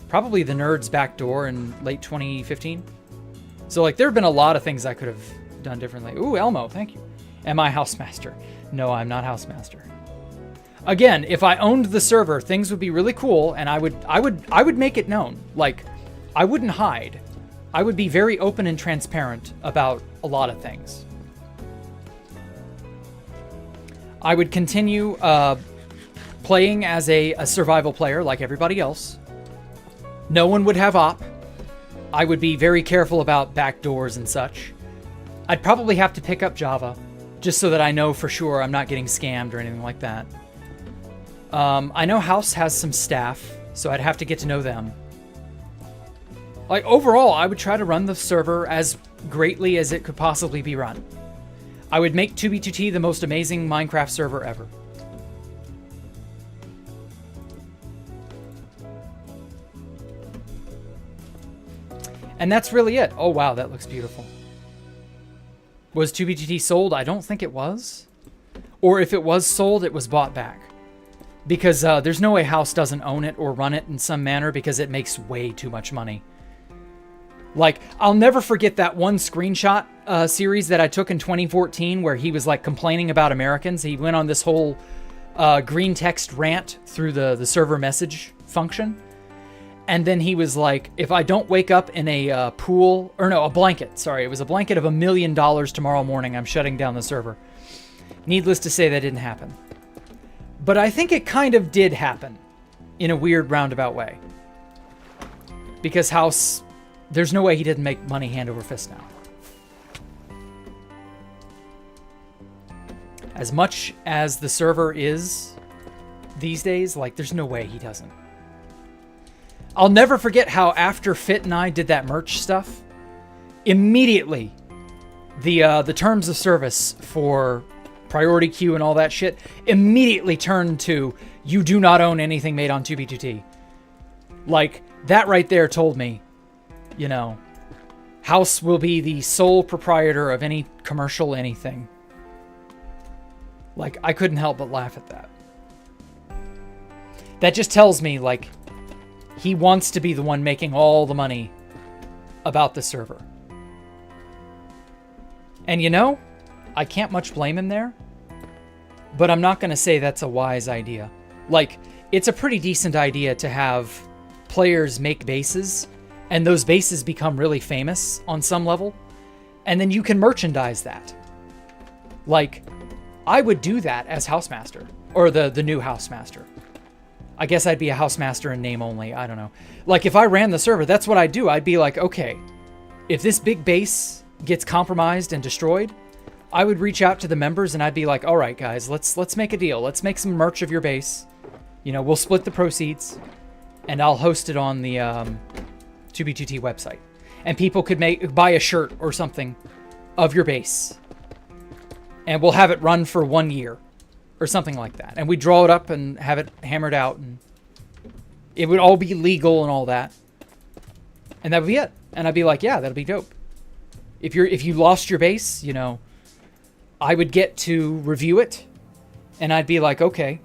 probably the Nerd's Backdoor in late 2015. So, like, there have been a lot of things I could have done differently. Ooh, Elmo, thank you. Am I Housemaster? No, I'm not Housemaster. Again, if I owned the server, things would be really cool, and I would make it known. Like, I wouldn't hide. I would be very open and transparent about a lot of things. I would continue playing as a survival player like everybody else. No one would have op. I would be very careful about backdoors and such. I'd probably have to pick up Java just so that I know for sure I'm not getting scammed or anything like that. I know House has some staff, so I'd have to get to know them. Like, overall, I would try to run the server as greatly as it could possibly be run. I would make 2B2T the most amazing Minecraft server ever. And that's really it. Oh, wow, that looks beautiful. Was 2B2T sold? I don't think it was. Or if it was sold, it was bought back. Because there's no way House doesn't own it or run it in some manner because it makes way too much money. Like, I'll never forget that one screenshot series that I took in 2014 where he was, like, complaining about Americans. He went on this whole green text rant through the server message function. And then he was like, if I don't wake up in a pool, or no, a blanket. Sorry, it was a blanket of $1 million tomorrow morning. I'm shutting down the server. Needless to say, that didn't happen. But I think it kind of did happen in a weird roundabout way. Because House, there's no way he didn't make money hand over fist now. As much as the server is these days, like, there's no way he doesn't. I'll never forget how after Fit and I did that merch stuff, immediately the terms of service for priority queue and all that shit immediately turned to, you do not own anything made on 2B2T. Like, that right there told me, you know, House will be the sole proprietor of any commercial anything. Like, I couldn't help but laugh at that. That just tells me, like, he wants to be the one making all the money about the server. And you know, I can't much blame him there, but I'm not going to say that's a wise idea. Like, it's a pretty decent idea to have players make bases, and those bases become really famous on some level, and then you can merchandise that. Like, I would do that as Housemaster, or the new Housemaster. I guess I'd be a Housemaster in name only, I don't know. Like, if I ran the server, that's what I'd do. I'd be like, okay, if this big base gets compromised and destroyed, I would reach out to the members and I'd be like, all right, guys, let's make a deal. Let's make some merch of your base. You know, we'll split the proceeds, and I'll host it on the 2B2T website. And people could buy a shirt or something of your base. And we'll have it run for 1 year or something like that. And we draw it up and have it hammered out, and it would all be legal and all that. And that would be it. And I'd be like, yeah, that'll be dope. If you lost your base, you know, I would get to review it, and I'd be like, okay,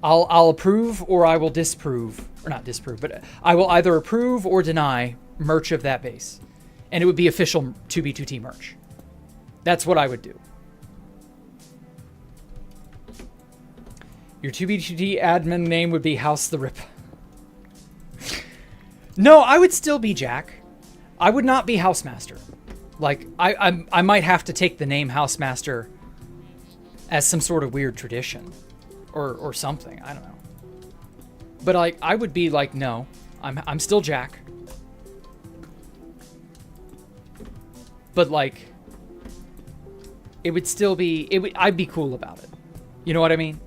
I'll approve or I will disapprove, or not disapprove, but I will either approve or deny merch of that base. And it would be official 2B2T merch. That's what I would do. Your 2B2T admin name would be Therippa. No, I would still be Jack. I would not be Housemaster. Like, I might have to take the name Housemaster as some sort of weird tradition. Or something. I don't know. But, like, I would be like, no. I'm still Jack. But, like, it would still be... I'd be cool about it. You know what I mean?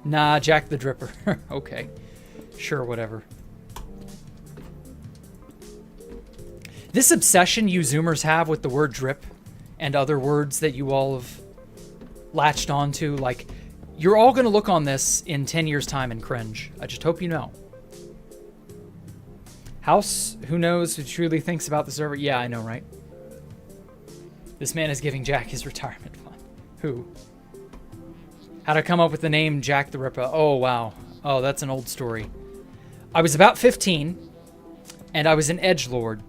Nah, Jack the Dripper. Okay. Sure, whatever. This obsession you Zoomers have with the word drip and other words that you all have latched onto, like, you're all going to look on this in 10 years' time and cringe. I just hope you know. House, who knows who truly thinks about the server? Yeah, I know, right? This man is giving Jack his retirement fund. Who? How to come up with the name Jacktherippa. Oh, wow. Oh, that's an old story. I was about 15, and I was an edgelord.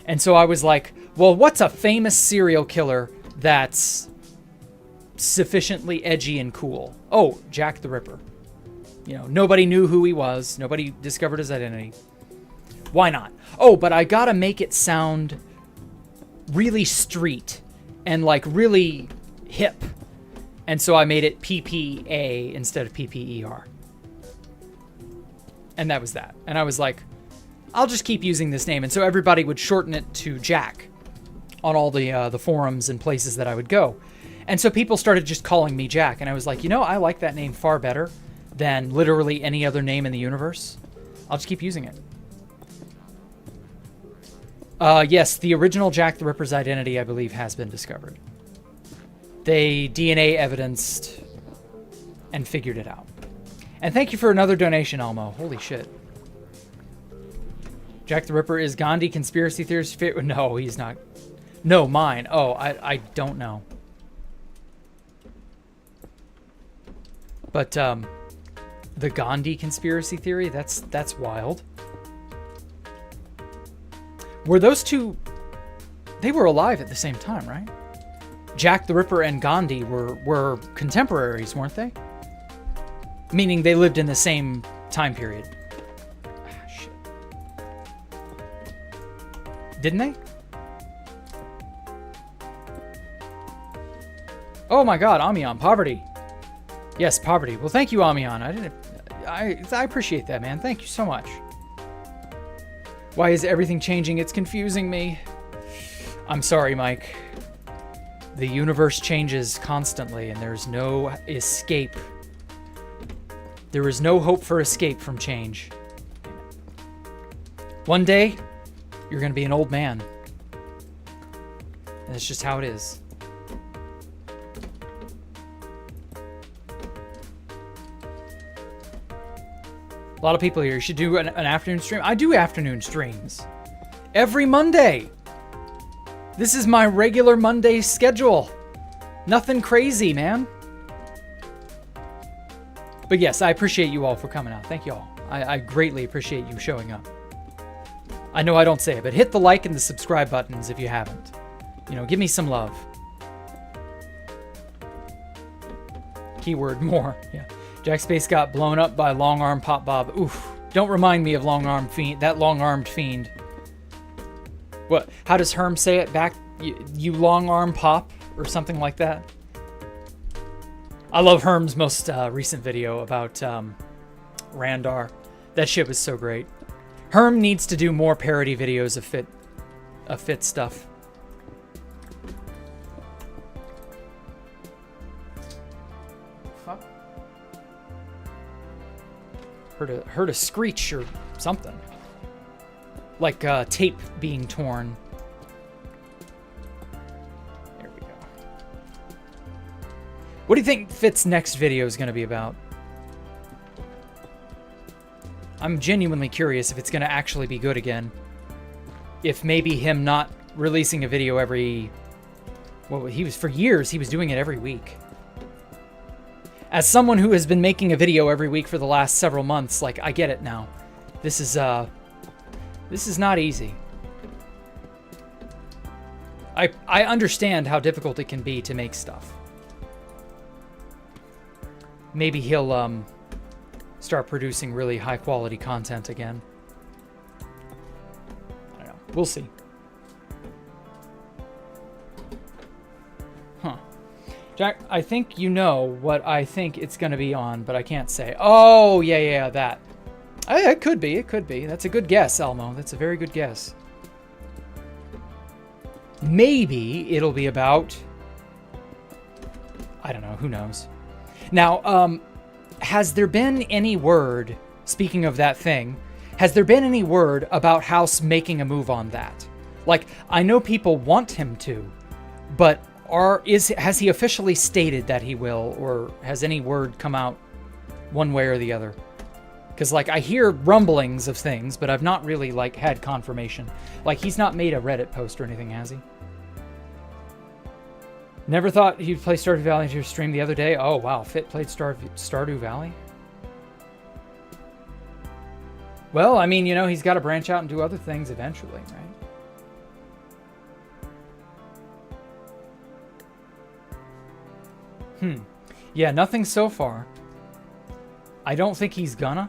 And so I was like, well, what's a famous serial killer that's sufficiently edgy and cool? Oh, Jack the Ripper. You know, nobody knew who he was. Nobody discovered his identity. Why not? Oh, but I gotta make it sound really street and like really hip. And so I made it PPA instead of PPER. And that was that. And I was like, I'll just keep using this name. And so everybody would shorten it to Jack on all the forums and places that I would go. And so people started just calling me Jack. And I was like, you know, I like that name far better than literally any other name in the universe. I'll just keep using it. Yes, the original Jack the Ripper's identity, I believe, has been discovered. They DNA evidenced and figured it out. And thank you for another donation, Elmo. Holy shit. Jack the Ripper is Gandhi conspiracy theorist fit? No, he's not. No, mine. Oh, I don't know. But the Gandhi conspiracy theory, that's wild. Were those two... They were alive at the same time, right? Jack the Ripper and Gandhi were contemporaries, weren't they? Meaning they lived in the same time period. Ah, shit. Didn't they? Oh my god, Amion, poverty. Yes, poverty. Well, thank you, Amion. I appreciate that, man. Thank you so much. Why is everything changing? It's confusing me. I'm sorry, Mike. The universe changes constantly, and there's no escape There is no hope for escape from change. One day, you're going to be an old man. And it's just how it is. A lot of people here, you should do an afternoon stream. I do afternoon streams. Every Monday. This is my regular Monday schedule. Nothing crazy, man. But yes, I appreciate you all for coming out. Thank you all. I greatly appreciate you showing up. I know I don't say it, but hit the like and the subscribe buttons if you haven't. You know, give me some love. Keyword more. Yeah. Jack Space got blown up by long-arm PopBob. Oof. Don't remind me of long-armed fiend. That long-armed fiend. What? How does Herm say it back? You long-arm pop? Or something like that? I love Herm's most recent video about Randar. That shit was so great. Herm needs to do more parody videos of Fit stuff. Fuck. Heard a screech or something. Like tape being torn. There we go. What do you think Fit's next video is going to be about? I'm genuinely curious if it's going to actually be good again. If maybe him not releasing a video every... Well, for years, he was doing it every week. As someone who has been making a video every week for the last several months, like, I get it now. This is not easy. I understand how difficult it can be to make stuff. Maybe he'll, start producing really high-quality content again. I don't know. We'll see. Huh. Jack, I think you know what I think it's going to be on, but I can't say. Oh, yeah, that. It could be. That's a good guess, Elmo. That's a very good guess. Maybe it'll be about... I don't know. Who knows? Now, has there been any word, speaking of that thing, has there been any word about House making a move on that? Like, I know people want him to, but has he officially stated that he will, or has any word come out one way or the other? Because, like, I hear rumblings of things, but I've not really, like, had confirmation. Like, he's not made a Reddit post or anything, has he? Never thought he'd play Stardew Valley into your stream the other day. Oh, wow. Fit played Stardew Valley? Well, I mean, you know, he's got to branch out and do other things eventually, right? Yeah, nothing so far. I don't think he's gonna.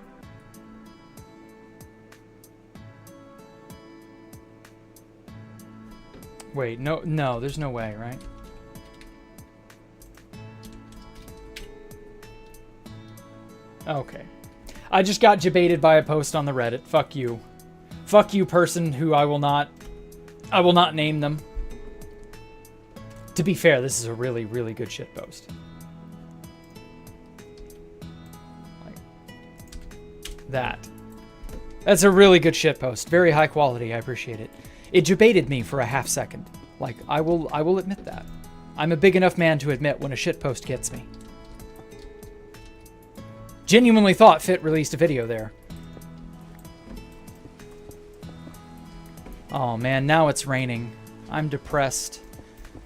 Wait, no, there's no way, right? Okay. I just got debated by a post on the Reddit. Fuck you. Fuck you, person who I will not name them. To be fair, this is a really, really good shit post. Like that. That's a really good shit post. Very high quality. I appreciate it. It debated me for a half second. Like, I will admit that. I'm a big enough man to admit when a shit post gets me. Genuinely thought Fit released a video there. Oh man, now it's raining. I'm depressed.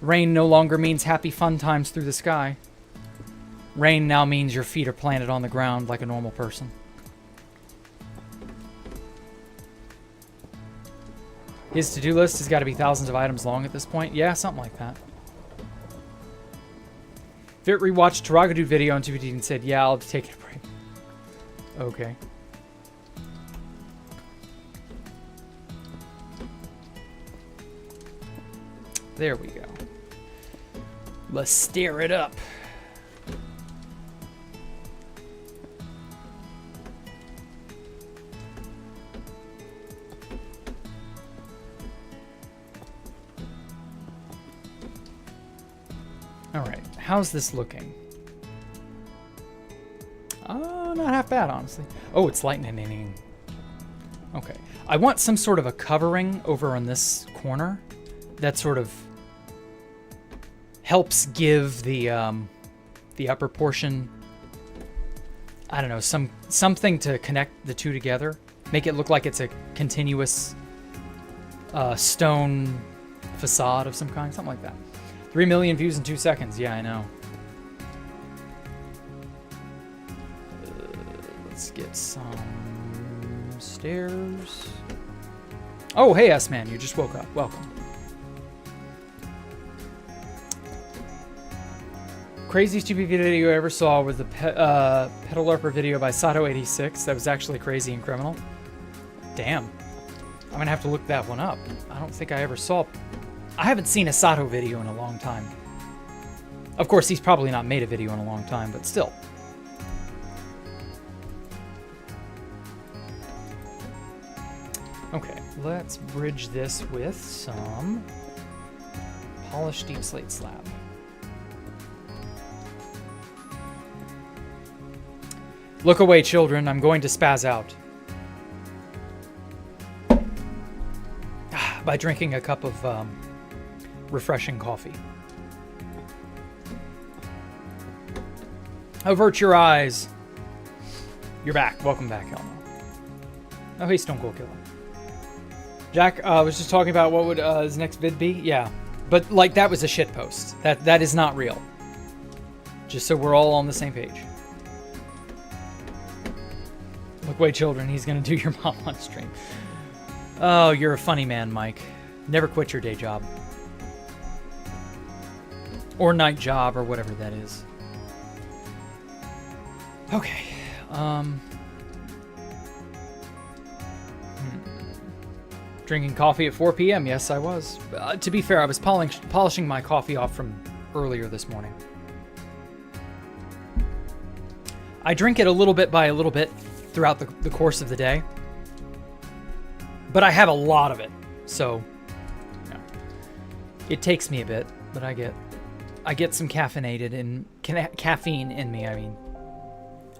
Rain no longer means happy fun times through the sky. Rain now means your feet are planted on the ground like a normal person. His to-do list has got to be thousands of items long at this point. Yeah, something like that. Fit rewatched Taragadude video on TVD and said, yeah, I'll take a break. Okay. There we go. Let's stir it up. All right, how's this looking? not half bad, honestly. Oh, it's lightning. Okay. I want some sort of a covering over on this corner that sort of helps give the upper portion, I don't know, something to connect the two together. Make it look like it's a continuous stone facade of some kind, something like that. 3 million views in 2 seconds. Yeah, I know. Let's get some stairs. Oh, hey, S-Man, you just woke up. Welcome. Crazy stupid video I ever saw was the Pedalerper video by Sato86. That was actually crazy and criminal. Damn. I'm gonna have to look that one up. I don't think I ever saw... I haven't seen a Sato video in a long time. Of course, he's probably not made a video in a long time, but still. Okay, let's bridge this with some polished deep slate slab. Look away, children. I'm going to spaz out. By drinking a cup of refreshing coffee. Avert your eyes. You're back. Welcome back, Elmo. Oh, hey, Stone Cold Killer. Jack was just talking about what would his next vid be. Yeah, but like that was a shit post. That is not real. Just so we're all on the same page. Look away, children. He's gonna do your mom on stream. Oh, you're a funny man, Mike. Never quit your day job. Or night job, or whatever that is. Okay. Drinking coffee at 4 p.m. Yes, I was. To be fair, I was polishing my coffee off from earlier this morning. I drink it a little bit by a little bit throughout the course of the day. But I have a lot of it, so yeah. It takes me a bit, but I get some caffeinated and caffeine in me. I mean,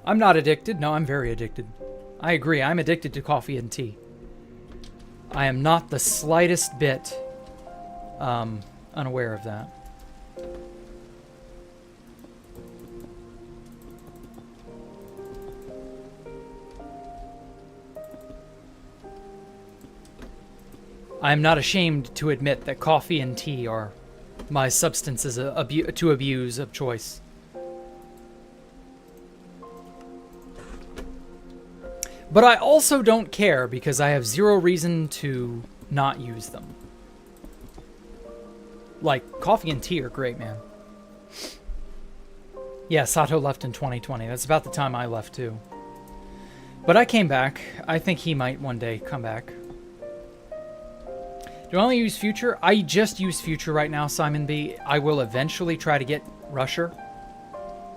I'm not addicted. No, I'm very addicted. I agree. I'm addicted to coffee and tea. I am not the slightest bit unaware of that. I am not ashamed to admit that coffee and tea are my substances to abuse of choice. But I also don't care because I have zero reason to not use them. Like, coffee and tea are great, man. Yeah, Sato left in 2020. That's about the time I left, too. But I came back. I think he might one day come back. Do I only use Future? I just use Future right now, Simon B. I will eventually try to get Rusher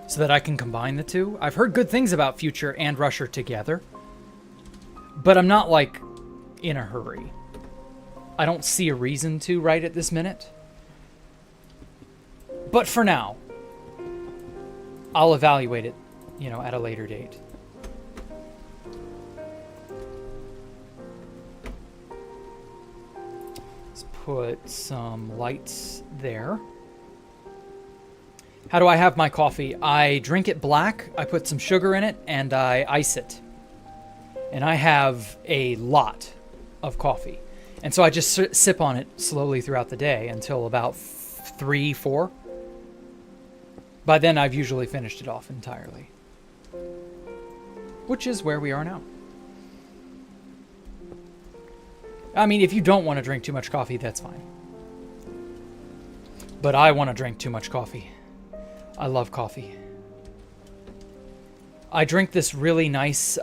so that I can combine the two. I've heard good things about Future and Rusher together, but I'm not, like, in a hurry. I don't see a reason to right at this minute. But for now, I'll evaluate it, you know, at a later date. Put some lights there. How do I have my coffee? I drink it black, I put some sugar in it, and I ice it. And I have a lot of coffee. And so I just sip on it slowly throughout the day until about 3, 4. By then I've usually finished it off entirely. Which is where we are now. I mean, if you don't want to drink too much coffee, that's fine. But I want to drink too much coffee. I love coffee. I drink this really nice,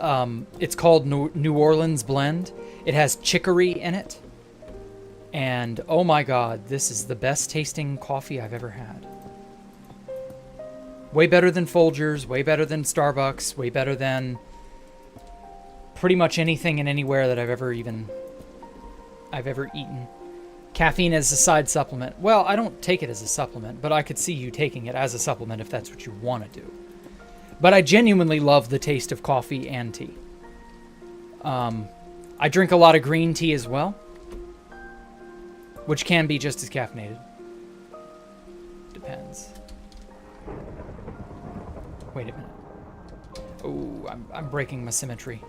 it's called New Orleans Blend. It has chicory in it. And oh my God, this is the best tasting coffee I've ever had. Way better than Folgers, way better than Starbucks, way better than pretty much anything and anywhere that I've ever eaten. Caffeine as a side supplement. Well, I don't take it as a supplement, but I could see you taking it as a supplement if that's what you want to do. But I genuinely love the taste of coffee and tea. I drink a lot of green tea as well, which can be just as caffeinated. Depends. Wait a minute. Oh, I'm breaking my symmetry.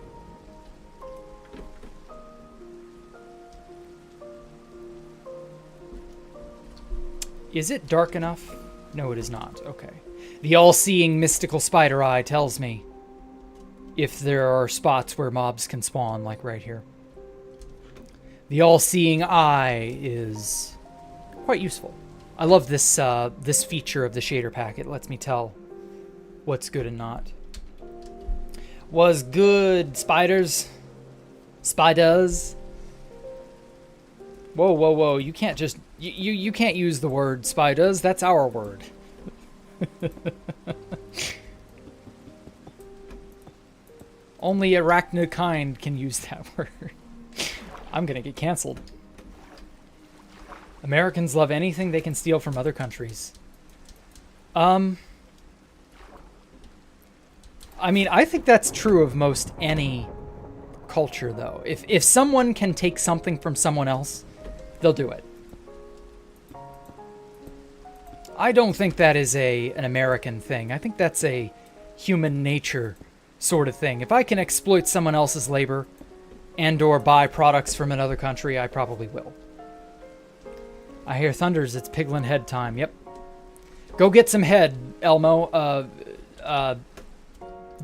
Is it dark enough? No, it is not. Okay. The all-seeing mystical spider eye tells me if there are spots where mobs can spawn, like right here. The all-seeing eye is quite useful. I love this this feature of the shader pack. It lets me tell what's good and not. Was good, spiders. Spiders. Whoa, whoa, whoa. You can't just... You can't use the word spiders. That's our word. Only arachnid kind can use that word. I'm gonna get canceled. Americans love anything they can steal from other countries. I mean, I think that's true of most any culture, though. If someone can take something from someone else, they'll do it. I don't think that is an American thing. I think that's a human nature sort of thing. If I can exploit someone else's labor and or buy products from another country, I probably will. I hear thunders. It's piglin head time. Yep. Go get some head, Elmo.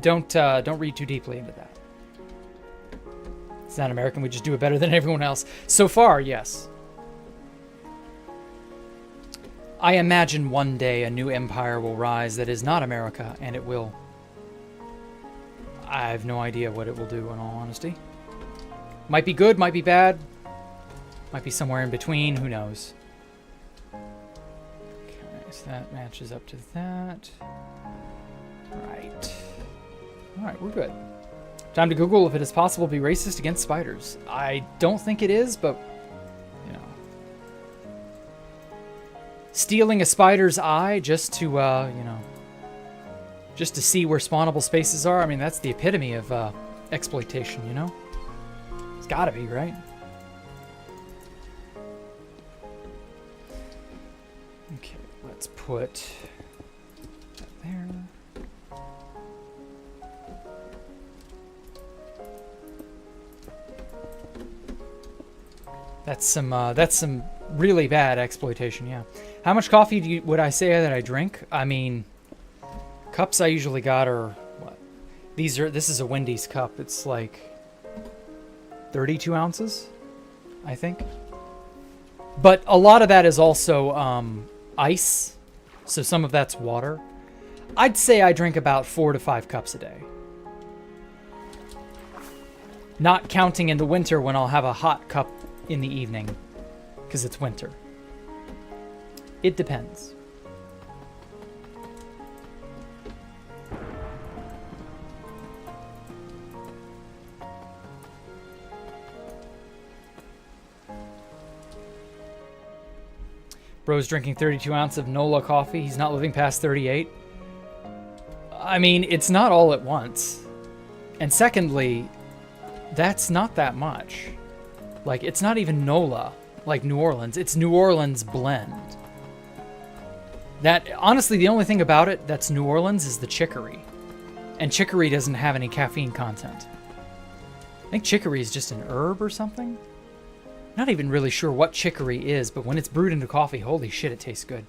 Don't read too deeply into that. It's not American. We just do it better than everyone else. So far, yes. I imagine one day a new empire will rise that is not America, and it will. I have no idea what it will do, in all honesty. Might be good, might be bad. Might be somewhere in between, who knows. Okay, so that matches up to that. Right. Alright, we're good. Time to Google if it is possible to be racist against spiders. I don't think it is, but, you know. Stealing a spider's eye just to, you know, just to see where spawnable spaces are. I mean, that's the epitome of exploitation, you know? It's gotta be, right? Okay, let's put that there. That's some really bad exploitation, yeah. How much coffee would I say that I drink? I mean, cups I usually got are what? This is a Wendy's cup. It's like 32 ounces, I think. But a lot of that is also ice, so some of that's water. I'd say I drink about 4 to 5 cups a day. Not counting in the winter when I'll have a hot cup in the evening, because it's winter. It depends. Bro's drinking 32 ounces of Nola coffee. He's not living past 38. I mean, it's not all at once. And secondly, that's not that much. Like, it's not even Nola, like New Orleans. It's New Orleans blend. That, honestly, the only thing about it that's New Orleans is the chicory. And chicory doesn't have any caffeine content. I think chicory is just an herb or something. Not even really sure what chicory is, but when it's brewed into coffee, holy shit, it tastes good.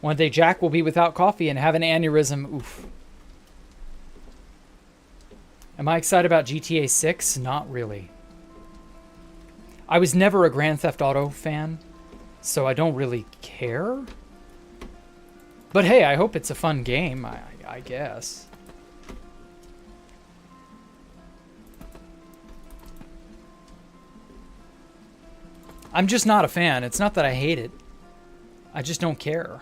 One day Jack will be without coffee and have an aneurysm. Oof. Am I excited about GTA 6? Not really. I was never a Grand Theft Auto fan, so I don't really care. But hey, I hope it's a fun game, I guess. I'm just not a fan. It's not that I hate it. I just don't care.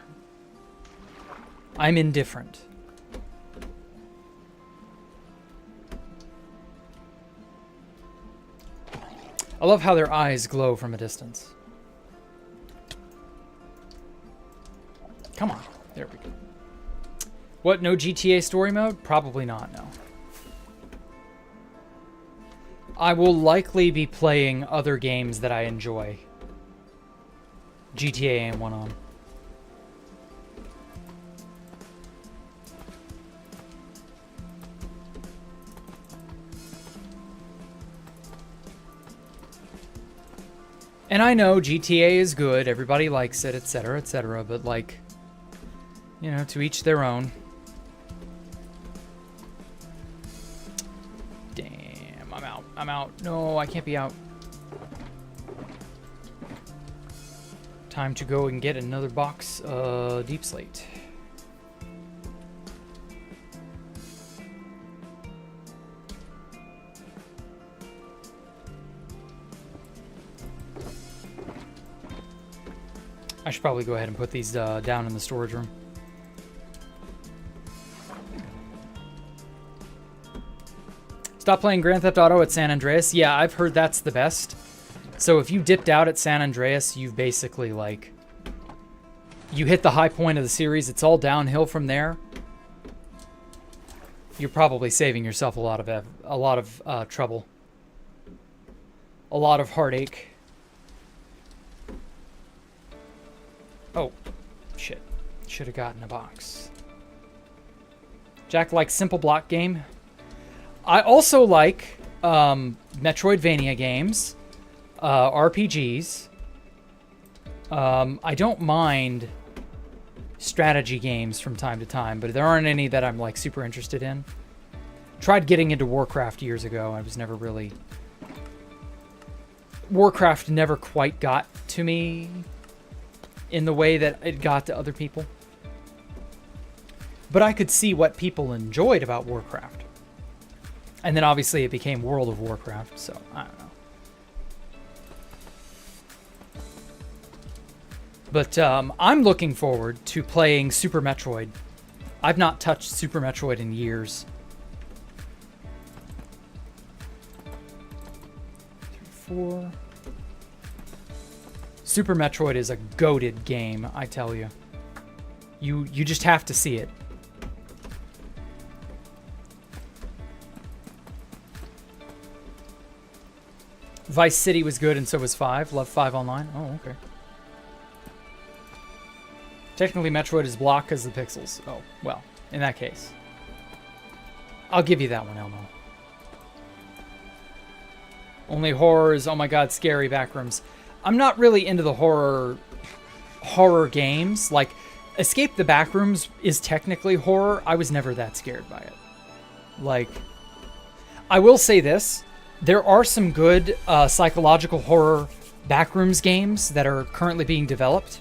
I'm indifferent. I love how their eyes glow from a distance. Come on. There we go. What, no GTA story mode? Probably not, no. I will likely be playing other games that I enjoy. GTA ain't one of them. And I know GTA is good, everybody likes it, etc., but like, you know, to each their own. Damn, I'm out. I'm out. No, I can't be out. Time to go and get another box of Deep Slate. I should probably go ahead and put these down in the storage room. Stop playing Grand Theft Auto at San Andreas. Yeah, I've heard that's the best. So if you dipped out at San Andreas, you've basically, like, you hit the high point of the series. It's all downhill from there. You're probably saving yourself a lot of trouble, a lot of heartache. Oh, shit. Should have gotten a box. Jack likes simple block game. I also like Metroidvania games, RPGs. I don't mind strategy games from time to time, but there aren't any that I'm like super interested in. Tried getting into Warcraft years ago. I was never really... Warcraft never quite got to me in the way that it got to other people. But I could see what people enjoyed about Warcraft. And then obviously it became World of Warcraft, so I don't know. But I'm looking forward to playing Super Metroid. I've not touched Super Metroid in years. 3, 4... Super Metroid is a goated game, I tell you. You just have to see it. Vice City was good and so was 5. Love 5 online. Oh, okay. Technically, Metroid is blocked because of the pixels. Oh, well, in that case. I'll give you that one, Elmo. Only horrors. Oh my god, scary backrooms. I'm not really into the horror games. Like, Escape the Backrooms is technically horror. I was never that scared by it. Like, I will say this. There are some good psychological horror backrooms games that are currently being developed.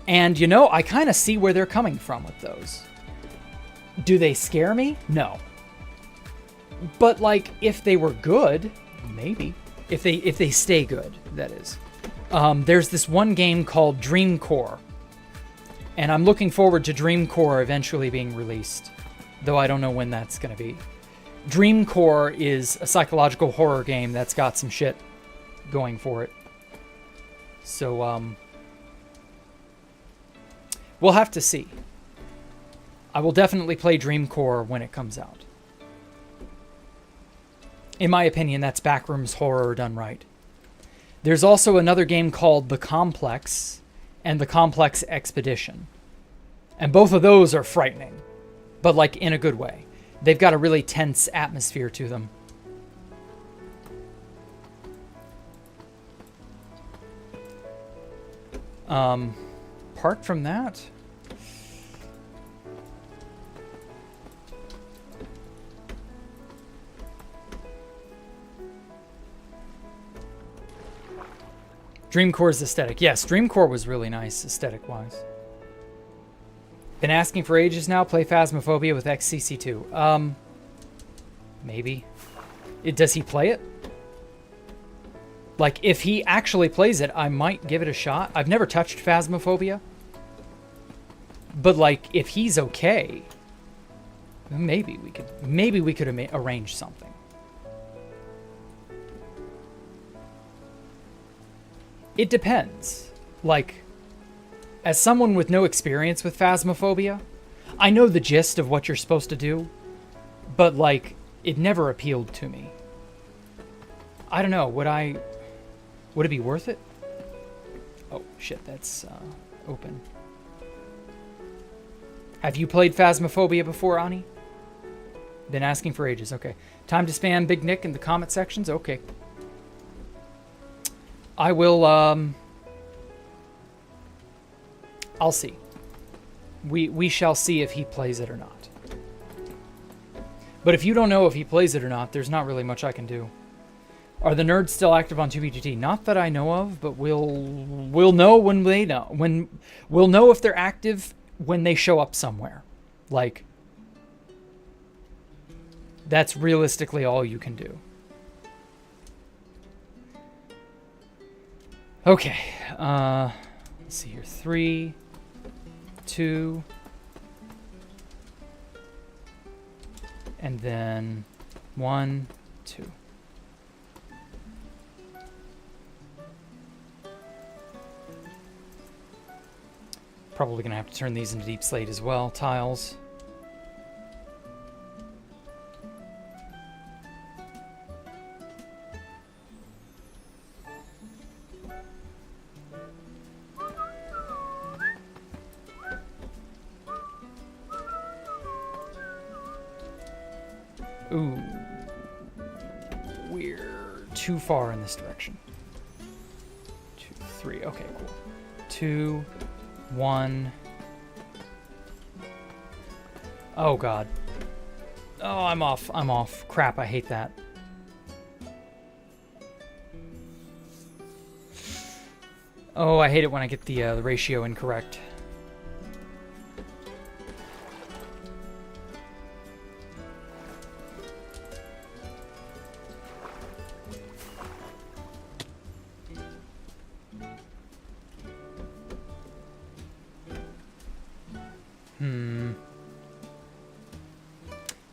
And, you know, I kind of see where they're coming from with those. Do they scare me? No. But, like, if they were good, maybe. If they stay good, that is. There's this one game called Dream Core. And I'm looking forward to Dream Core eventually being released. Though I don't know when that's going to be. Dream Core is a psychological horror game that's got some shit going for it. So, we'll have to see. I will definitely play Dream Core when it comes out. In my opinion, that's backrooms horror done right. There's also another game called The Complex and The Complex Expedition. And both of those are frightening, but like in a good way. They've got a really tense atmosphere to them. Apart from that... Dreamcore's aesthetic. Yes, Dreamcore was really nice, aesthetic-wise. Been asking for ages now. Play Phasmophobia with XCC2. Maybe. Does he play it? Like, if he actually plays it, I might give it a shot. I've never touched Phasmophobia. But, like, if he's okay, maybe we could arrange something. It depends. Like, as someone with no experience with Phasmophobia, I know the gist of what you're supposed to do, but like it never appealed to me. I don't know. Would it be worth it? Oh shit, that's open. Have you played Phasmophobia before, Ani? Been asking for ages. Okay. Time to spam Big Nick in the comment sections. Okay. I will. I'll see. We shall see if he plays it or not. But if you don't know if he plays it or not, there's not really much I can do. Are the nerds still active on 2BGT? Not that I know of, but we'll know when they know. We'll know if they're active when they show up somewhere. Like, that's realistically all you can do. Okay. Let's see here. 3, 2, and then 1, 2. Probably gonna have to turn these into deep slate as well, tiles. Ooh, we're too far in this direction. 2, 3, okay, cool. 2, 1. Oh god. Oh, I'm off. Crap, I hate that. Oh, I hate it when I get the ratio incorrect.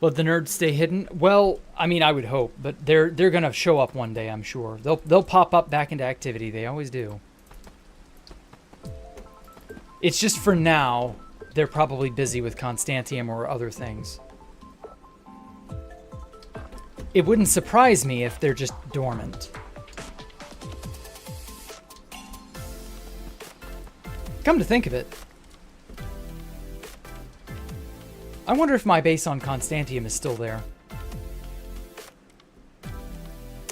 Let the nerds stay hidden? Well, I mean, I would hope, but they're gonna show up one day, I'm sure. They'll pop up back into activity. They always do. It's just for now, they're probably busy with Constantium or other things. It wouldn't surprise me if they're just dormant. Come to think of it, I wonder if my base on Constantium is still there.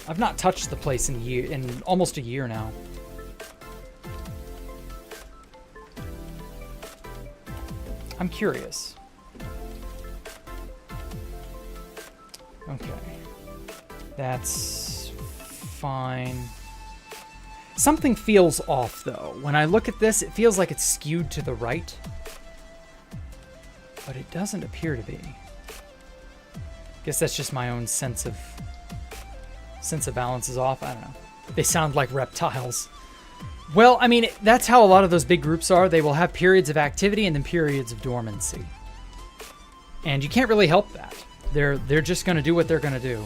I've not touched the place in almost a year now. I'm curious. Okay. That's fine. Something feels off, though. When I look at this, it feels like it's skewed to the right. But it doesn't appear to be. Guess that's just my own sense of balance is off. I don't know. They sound like reptiles. Well, I mean, that's how a lot of those big groups are. They will have periods of activity and then periods of dormancy. And you can't really help that. They're just going to do what they're going to do.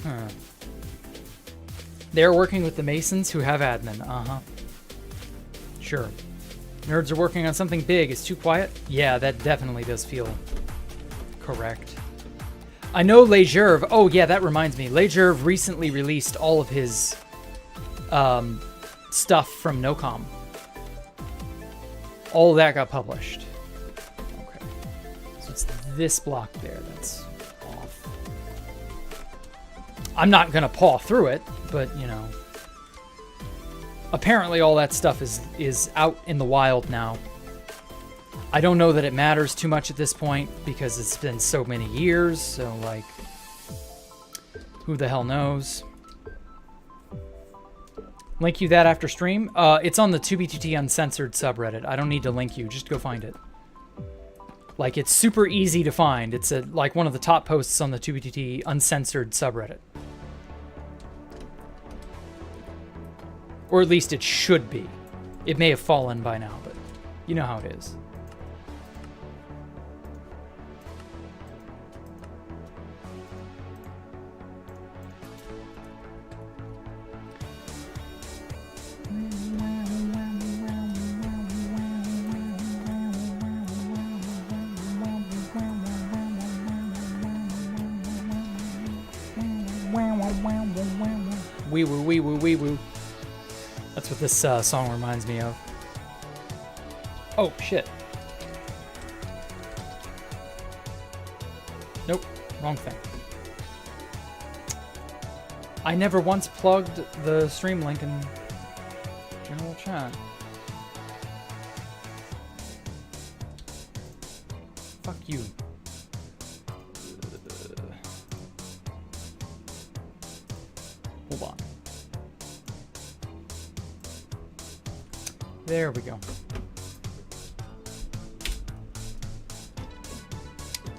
Huh. They're working with the Masons who have admin. Uh-huh. Sure. Nerds are working on something big. It's too quiet? Yeah, that definitely does feel correct. I know Legerve. Oh, yeah, that reminds me. Legerve recently released all of his stuff from NOCOM. All of that got published. Okay. So it's this block there that's off. I'm not going to paw through it, but, you know. Apparently all that stuff is out in the wild now. I don't know that it matters too much at this point because it's been so many years, so like, who the hell knows? Link you that after stream? It's on the 2BTT Uncensored subreddit. I don't need to link you, just go find it. Like, it's super easy to find. It's like one of the top posts on the 2BTT Uncensored subreddit. Or at least it should be. It may have fallen by now, but you know how it is. Wee woo, wee woo, wee woo. That's what this song reminds me of. Oh, shit. Nope, wrong thing. I never once plugged the stream link in general chat. Fuck you. Hold on. There we go.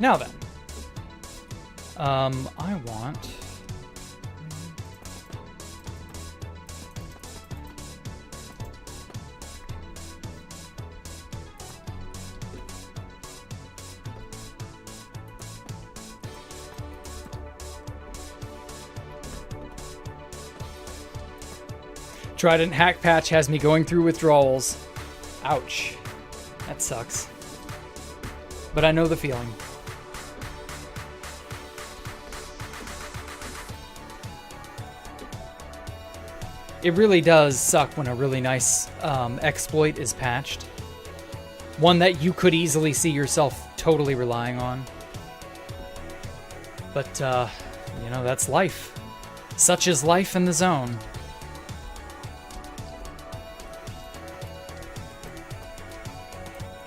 Now then. I want... Trident hack patch has me going through withdrawals. Ouch. That sucks. But I know the feeling. It really does suck when a really nice exploit is patched. One that you could easily see yourself totally relying on. But, you know, that's life. Such is life in the zone.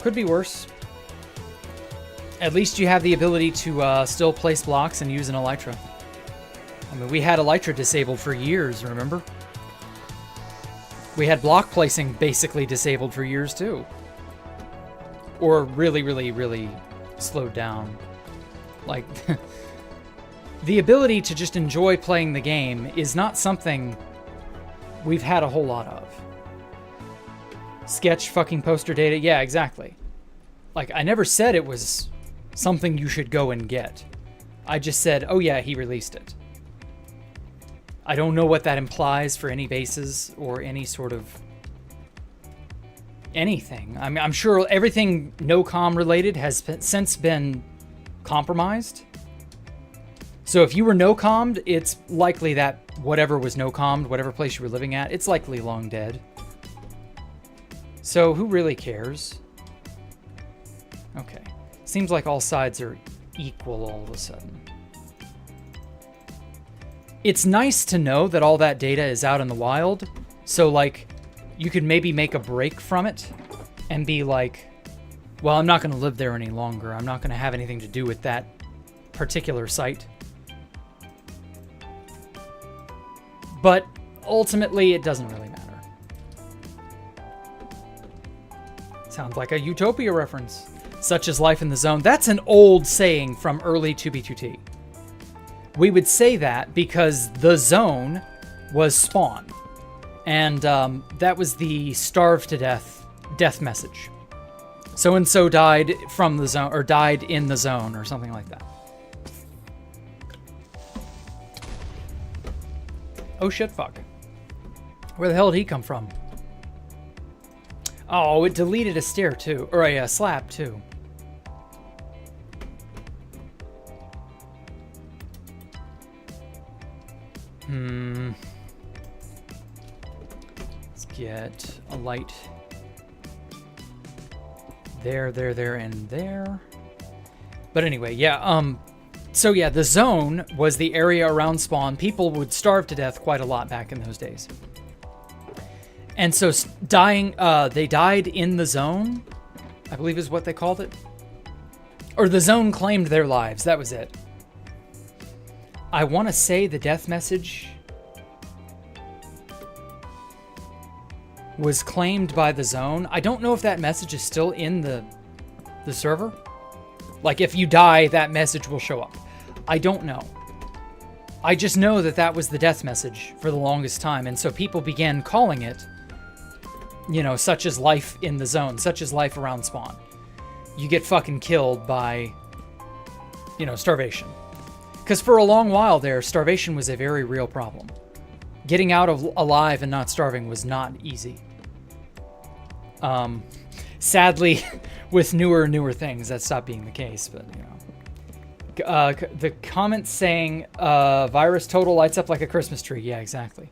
Could be worse. At least you have the ability to still place blocks and use an Elytra. I mean, we had Elytra disabled for years, remember? We had block placing basically disabled for years too. Or really, really, really slowed down. Like, the ability to just enjoy playing the game is not something we've had a whole lot of. Sketch fucking poster data, yeah, exactly. Like, I never said it was something you should go and get. I just said, oh yeah, he released it. I don't know what that implies for any bases or any sort of anything. I mean, I'm sure everything no-comm related has since been compromised. So if you were no-commed, it's likely that whatever was no-commed, whatever place you were living at, it's likely long dead. So who really cares? Okay. Seems like all sides are equal all of a sudden. It's nice to know that all that data is out in the wild, so like you could maybe make a break from it and be like, well, I'm not going to live there any longer. I'm not going to have anything to do with that particular site. But ultimately, it doesn't really matter. Sounds like a Utopia reference. Such is life in the zone. That's an old saying from early 2B2T. We would say that because the zone was Spawn. And that was the starve to death message. So-and-so died from the zone, or died in the zone, or something like that. Oh shit, fuck. Where the hell did he come from? Oh, it deleted a stair too, or a slab too. Let's get a light. There, and there. But anyway, yeah, so yeah, the zone was the area around Spawn. People would starve to death quite a lot back in those days. And so they died in the zone, I believe is what they called it. Or the zone claimed their lives, that was it. I want to say the death message was claimed by the zone. I don't know if that message is still in the server. Like, if you die, that message will show up. I don't know. I just know that that was the death message for the longest time, and so people began calling it, you know, such as life in the zone, such as life around Spawn. You get fucking killed by, you know, starvation. Because for a long while there, starvation was a very real problem. Getting out of alive and not starving was not easy. Sadly, with newer things, that stopped being the case, but, you know. The comment saying virus total lights up like a Christmas tree. Yeah, exactly.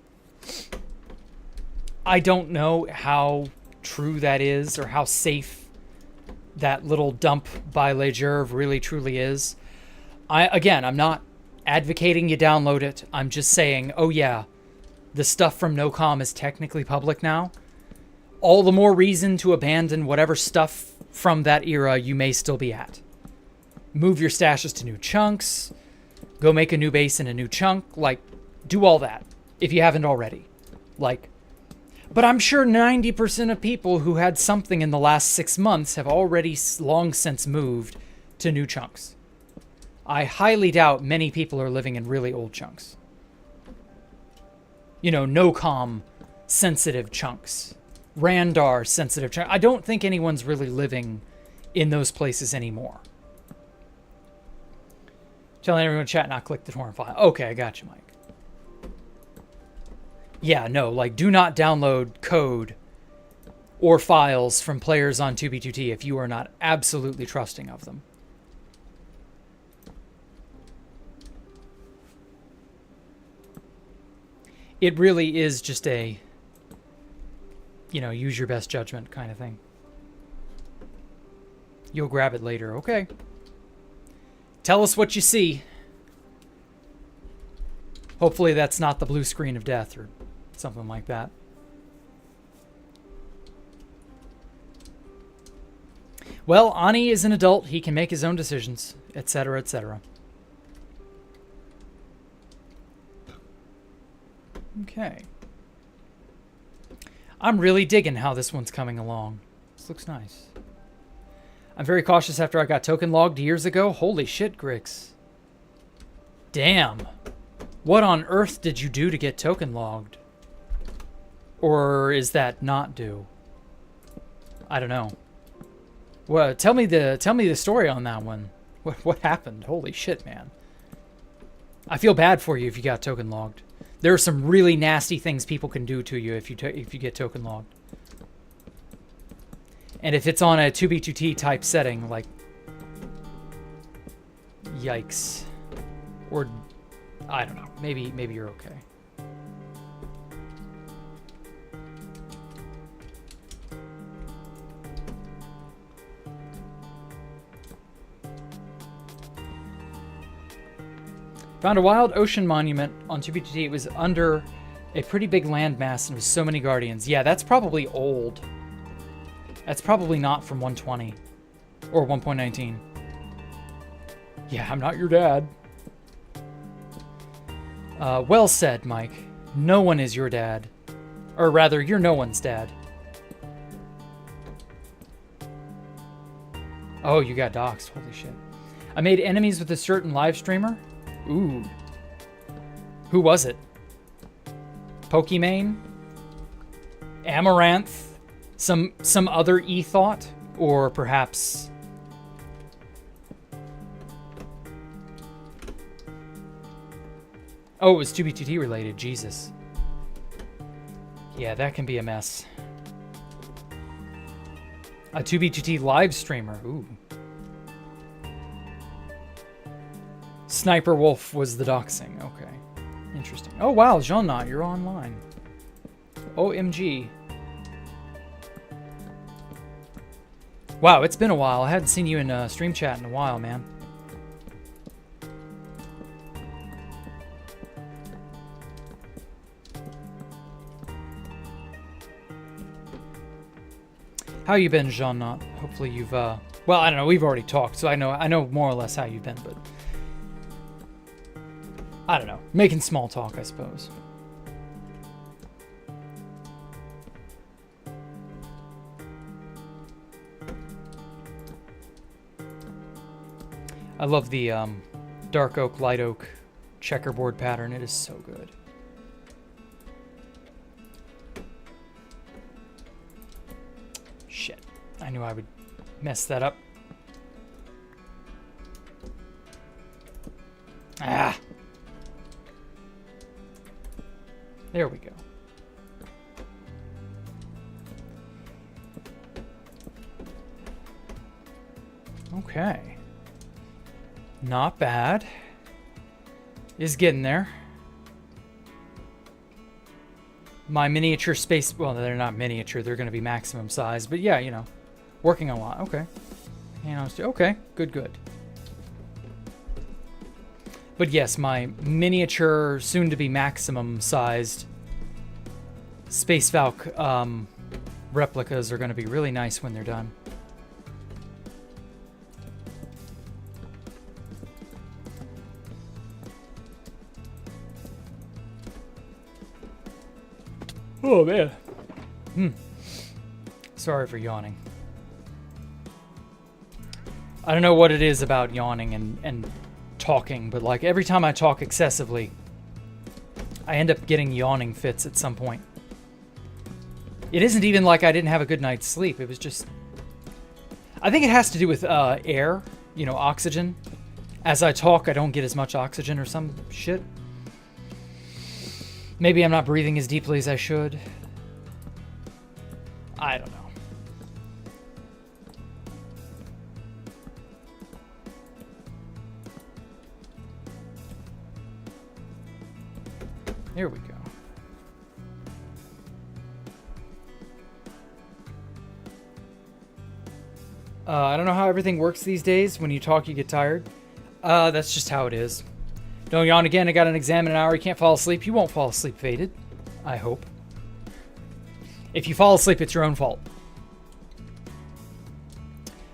I don't know how true that is or how safe that little dump by Legerve really truly is. I'm not advocating you download it. I'm just saying, oh yeah, the stuff from NoCom is technically public now. All the more reason to abandon whatever stuff from that era you may still be at. Move your stashes to new chunks. Go make a new base in a new chunk. Like, do all that if you haven't already. Like, but I'm sure 90% of people who had something in the last 6 months have already long since moved to new chunks. I highly doubt many people are living in really old chunks. You know, NoCom sensitive chunks. Randar sensitive chunks. I don't think anyone's really living in those places anymore. Telling everyone in chat not click the torrent file. Okay, I got you, Mike. Yeah, no, like, do not download code or files from players on 2B2T if you are not absolutely trusting of them. It really is just a, you know, use your best judgment kind of thing. You'll grab it later. Okay. Tell us what you see. Hopefully that's not the blue screen of death or something like that. Well, Ani is an adult. He can make his own decisions, etc., etc. Okay. I'm really digging how this one's coming along. This looks nice. I'm very cautious after I got token logged years ago. Holy shit, Grix. Damn. What on earth did you do to get token logged? Or is that not due? I don't know. Well, tell me the story on that one. What happened? Holy shit, man. I feel bad for you if you got token logged. There are some really nasty things people can do to you if you get token logged. And if it's on a 2B2T type setting, like, yikes. Or, I don't know. Maybe you're okay. Found a wild ocean monument on 2B2T. It was under a pretty big landmass and with so many guardians. Yeah, that's probably old. That's probably not from 120 or 1.19. Yeah, I'm not your dad. Well said, Mike. No one is your dad. Or rather, you're no one's dad. Oh, you got doxxed. Holy shit. I made enemies with a certain live streamer. Ooh. Who was it? Pokimane? Amaranth? Some other e-thought? Or perhaps... Oh, it was 2B2T related. Jesus. Yeah, that can be a mess. A 2B2T live streamer. Ooh. Sniper Wolf was the doxing. Okay. Interesting. Oh, wow. Jean-Nat, you're online. OMG. Wow, it's been a while. I hadn't seen you in stream chat in a while, man. How you been, Jean-Nat? Hopefully you've, well, I don't know. We've already talked, so I know more or less how you've been, but... I don't know. Making small talk, I suppose. I love the dark oak, light oak checkerboard pattern. It is so good. Shit. I knew I would mess that up. Ah! There we go. Okay. Not bad. Is getting there. My miniature space... Well, they're not miniature. They're going to be maximum size. But yeah, you know. Working a lot. Okay. Okay. Good. But yes, my miniature, soon-to-be maximum-sized Space Valk replicas are going to be really nice when they're done. Oh, man. Sorry for yawning. I don't know what it is about yawning and talking, but like every time I talk excessively, I end up getting yawning fits at some point. It isn't even like I didn't have a good night's sleep. It was just... I think it has to do with air, you know, oxygen. As I talk, I don't get as much oxygen or some shit. Maybe I'm not breathing as deeply as I should. I don't know. Here we go. I don't know how everything works these days. When you talk, you get tired. That's just how it is. Don't yawn again. I got an exam in an hour. You can't fall asleep. You won't fall asleep, Faded. I hope. If you fall asleep, it's your own fault.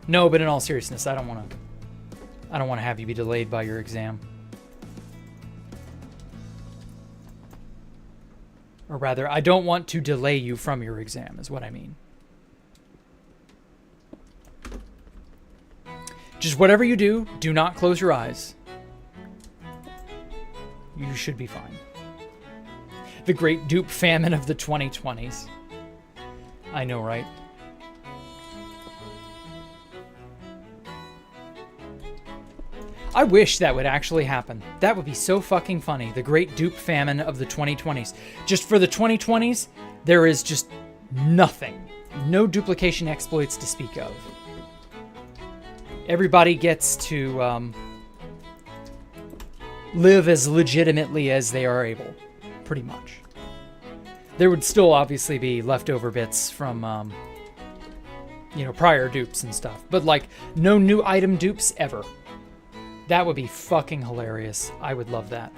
No, but in all seriousness, I don't want to have you be delayed by your exam. Or rather, I don't want to delay you from your exam, is what I mean. Just whatever you do, do not close your eyes. You should be fine. The great dupe famine of the 2020s. I know, right? I wish that would actually happen. That would be so fucking funny. The great dupe famine of the 2020s. Just for the 2020s, there is just nothing. No duplication exploits to speak of. Everybody gets to live as legitimately as they are able, pretty much. There would still obviously be leftover bits from, you know, prior dupes and stuff. But, like, no new item dupes ever. That would be fucking hilarious. I would love that.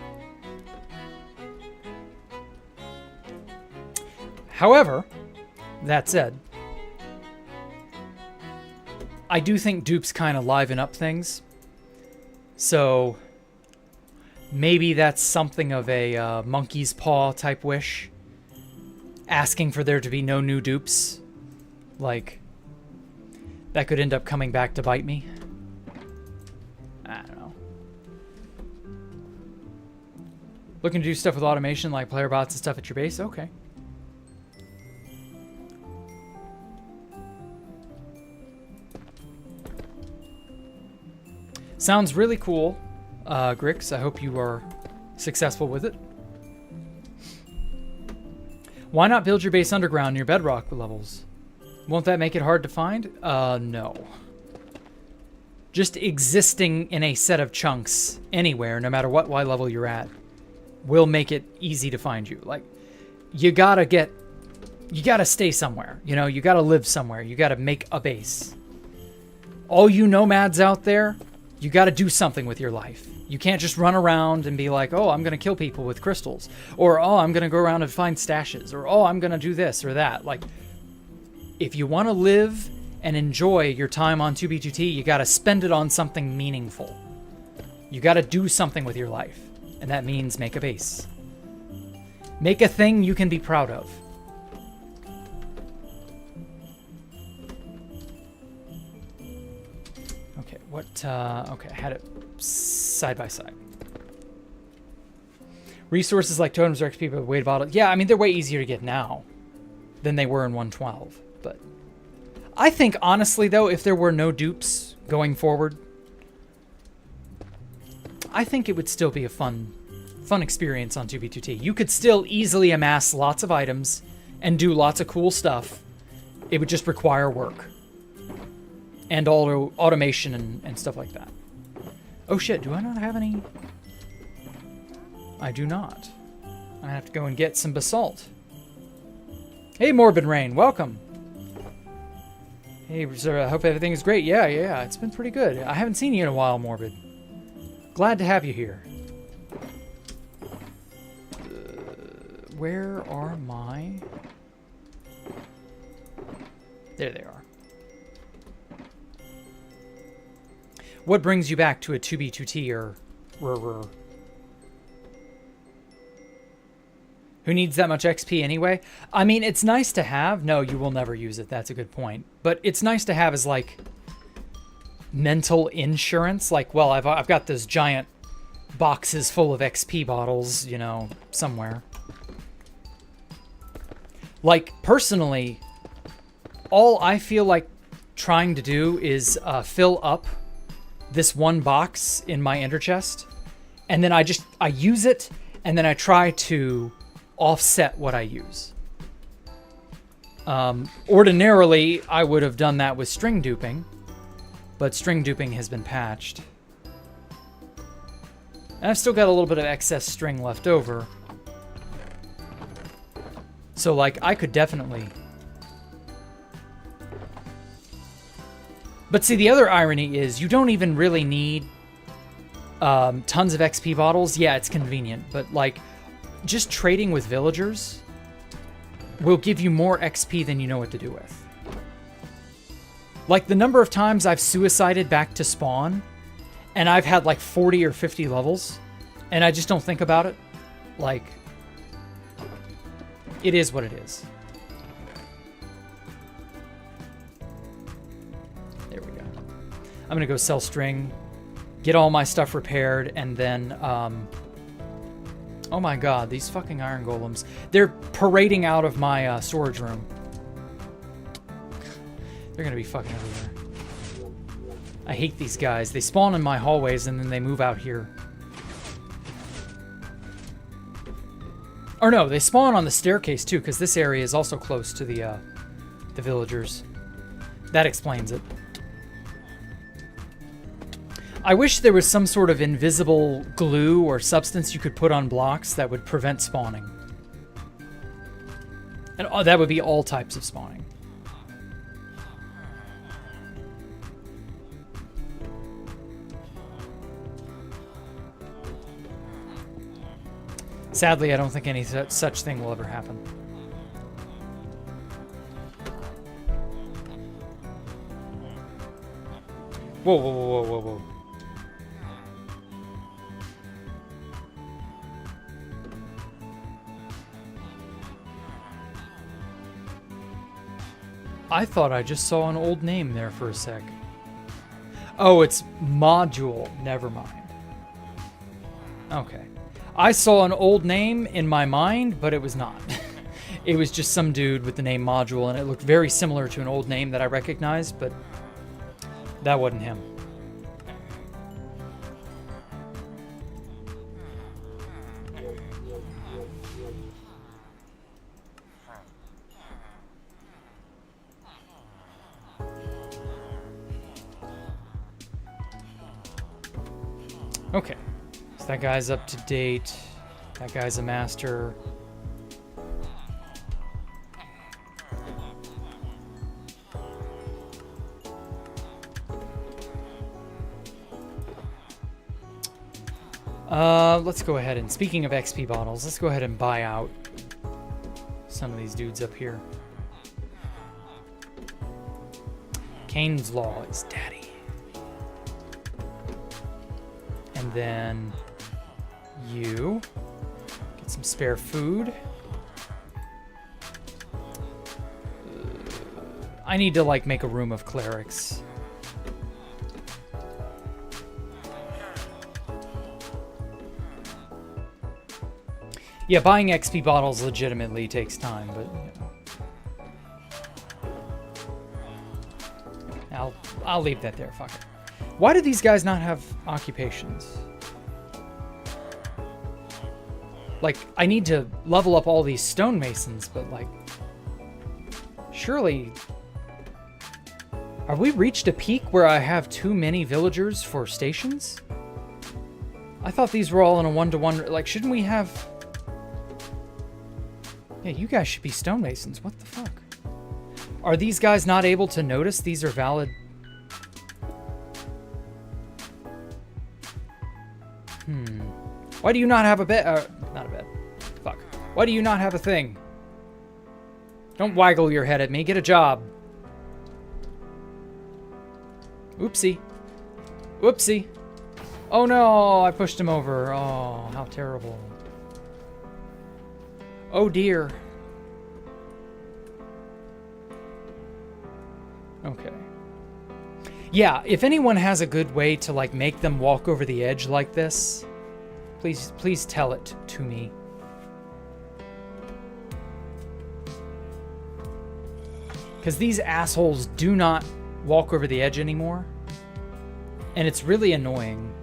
However, that said, I do think dupes kind of liven up things. So maybe that's something of a monkey's paw type wish. Asking for there to be no new dupes. Like, that could end up coming back to bite me. I don't know. Looking to do stuff with automation like player bots and stuff at your base? Okay. Sounds really cool, Grix. I hope you are successful with it. Why not build your base underground near bedrock levels? Won't that make it hard to find? No. Just existing in a set of chunks anywhere, no matter what Y level you're at, will make it easy to find you. Like, you gotta stay somewhere. You know, you gotta live somewhere. You gotta make a base. All you nomads out there, you gotta do something with your life. You can't just run around and be like, oh, I'm gonna kill people with crystals. Or, oh, I'm gonna go around and find stashes. Or, oh, I'm gonna do this or that. Like, if you wanna live and enjoy your time on 2B2T, you gotta spend it on something meaningful. You gotta do something with your life. And that means make a base. Make a thing you can be proud of. Okay, okay, I had it side by side. Resources like totems or XP, but weight bottle. Yeah, I mean, they're way easier to get now than they were in 112. But I think, honestly, though, if there were no dupes going forward, I think it would still be a fun experience on 2B2T. You could still easily amass lots of items and do lots of cool stuff. It would just require work. And automation and stuff like that. Oh shit, do I not have any? I do not. I have to go and get some basalt. Hey, Morbid Rain, welcome. Hey, I hope everything is great. Yeah, it's been pretty good. I haven't seen you in a while, Morbid. Glad to have you here. Where are my... There they are. What brings you back to a 2B2T or... Who needs that much XP anyway? I mean, it's nice to have. No, you will never use it. That's a good point. But it's nice to have as, like, mental insurance. Like, well, I've got those giant boxes full of XP bottles, you know, somewhere. Like, personally, all I feel like trying to do is fill up this one box in my ender chest. And then I use it, and then I try to... offset what I use. Ordinarily, I would have done that with string duping, but string duping has been patched. And I've still got a little bit of excess string left over. So, like, I could definitely... But see, the other irony is you don't even really need tons of XP bottles. Yeah, it's convenient, but, like, just trading with villagers will give you more XP than you know what to do with. Like, the number of times I've suicided back to spawn, and I've had like 40 or 50 levels, and I just don't think about it. Like, it is what it is. There we go. I'm gonna go sell string, get all my stuff repaired, and then, oh my god, these fucking iron golems. They're parading out of my storage room. They're gonna be fucking everywhere. I hate these guys. They spawn in my hallways and then they move out here. Or no, they spawn on the staircase too, because this area is also close to the villagers. That explains it. I wish there was some sort of invisible glue or substance you could put on blocks that would prevent spawning. And that would be all types of spawning. Sadly, I don't think any such thing will ever happen. Whoa, whoa, whoa, whoa, whoa. I thought I just saw an old name there for a sec. Oh, it's module. Never mind. Okay. I saw an old name in my mind, but it was not. It was just some dude with the name Module, and it looked very similar to an old name that I recognized, but that wasn't him. Okay, so that guy's up to date. That guy's a master. Let's go ahead and, speaking of XP bottles, let's go ahead and buy out some of these dudes up here. Kane's Law is daddy. And then you get some spare food. I need to like make a room of clerics. Yeah, buying XP bottles legitimately takes time, but you know. I'll leave that there, fuck it. Why do these guys not have occupations? Like, I need to level up all these stonemasons, but like, surely, have we reached a peak where I have too many villagers for stations? I thought these were all in a one-to-one. Like, shouldn't we have... Yeah, you guys should be stonemasons. What the fuck? Are these guys not able to notice these are valid? Why do you not have a bed? Not a bed. Fuck. Why do you not have a thing? Don't waggle your head at me. Get a job. Oopsie. Whoopsie. Oh no, I pushed him over. Oh, how terrible. Oh dear. Okay. Yeah, if anyone has a good way to like make them walk over the edge like this, please tell it to me. Because these assholes do not walk over the edge anymore. And it's really annoying.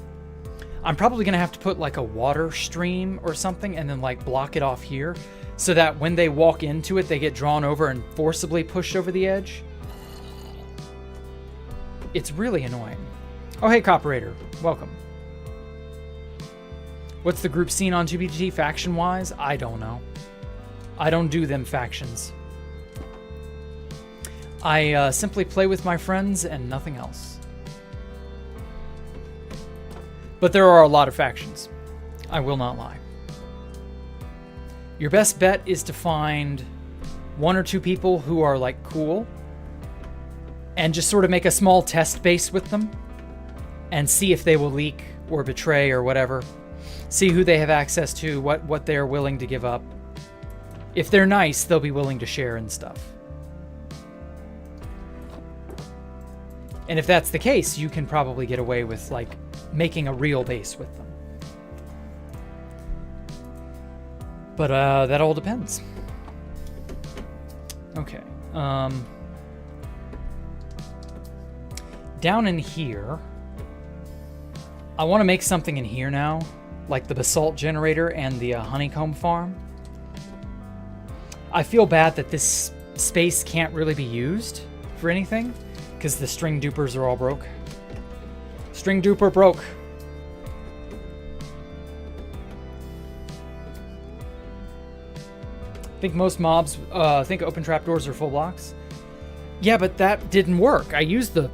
I'm probably going to have to put like a water stream or something and then like block it off here so that when they walk into it, they get drawn over and forcibly pushed over the edge. It's really annoying. Oh, hey, Cooperator. Welcome. What's the group scene on 2BGT faction-wise? I don't know. I don't do them factions. I simply play with my friends and nothing else. But there are a lot of factions. I will not lie. Your best bet is to find one or two people who are like cool and just sort of make a small test base with them and see if they will leak or betray or whatever. See who they have access to, what they're willing to give up. If they're nice, they'll be willing to share and stuff. And if that's the case, you can probably get away with like making a real base with them. But that all depends. Okay. Down in here, I want to make something in here now, like the basalt generator and the honeycomb farm. I feel bad that this space can't really be used for anything because the string dupers are all broke. String duper broke. I think most mobs think open trapdoors are full blocks. Yeah, but that didn't work. I used the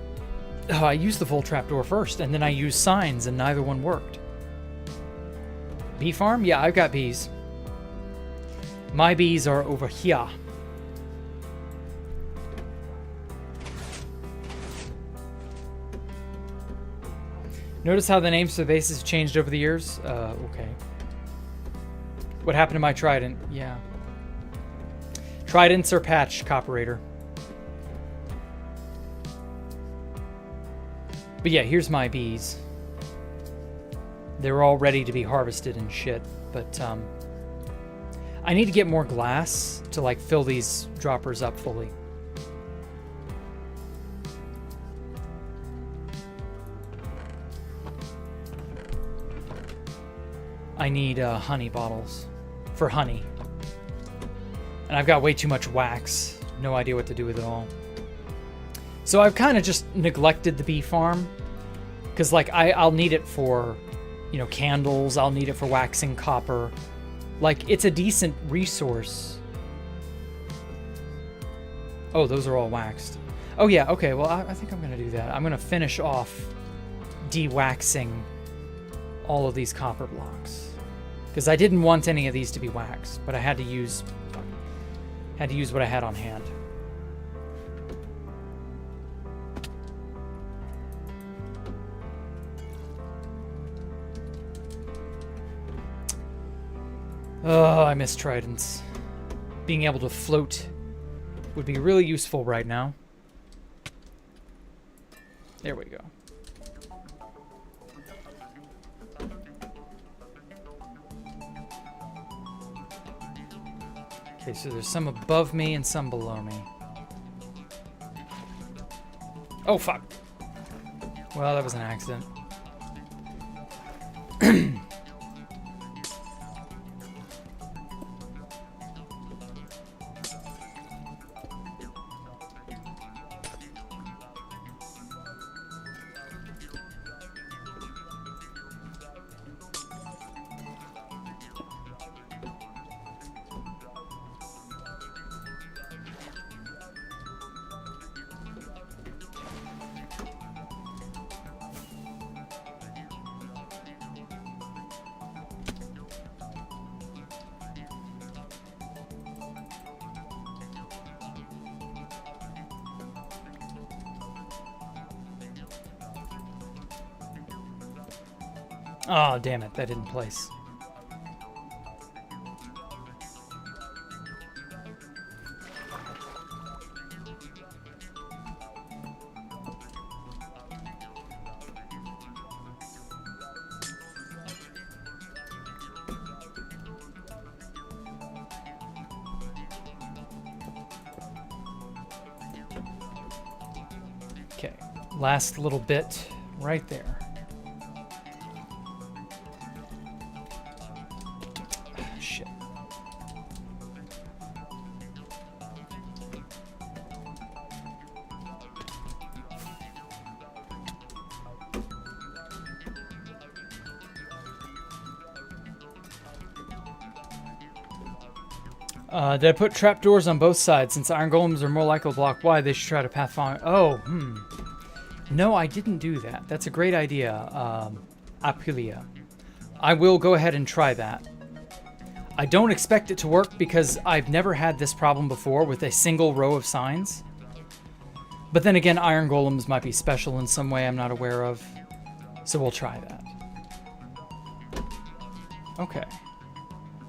full trapdoor first, and then I used signs, and neither one worked. Bee farm? Yeah, I've got bees. My bees are over here. Notice how the names for the bases changed over the years? Okay. What happened to my trident? Yeah. Tridents are patched, Cooperator. But yeah, here's my bees. They're all ready to be harvested and shit, but I need to get more glass to like fill these droppers up fully. I need honey bottles for honey. And I've got way too much wax. No idea what to do with it all. So I've kind of just neglected the bee farm. Because like I'll need it for, you know, candles. I'll need it for waxing copper. Like it's a decent resource. Oh, those are all waxed. Oh yeah, okay, well I think I'm going to do that. I'm going to finish off de-waxing all of these copper blocks. Because I didn't want any of these to be waxed, but I had to use what I had on hand. Oh, I miss tridents. Being able to float would be really useful right now. There we go. Okay, so there's some above me and some below me. Oh, fuck. Well, that was an accident. Oh, damn it. That didn't place. Okay. Last little bit right there. Shit. Did I put trapdoors on both sides? Since iron golems are more likely to block wide, they should try to pathfind. Oh, No, I didn't do that. That's a great idea, Apulia. I will go ahead and try that. I don't expect it to work because I've never had this problem before with a single row of signs. But then again, iron golems might be special in some way I'm not aware of. So we'll try that. Okay.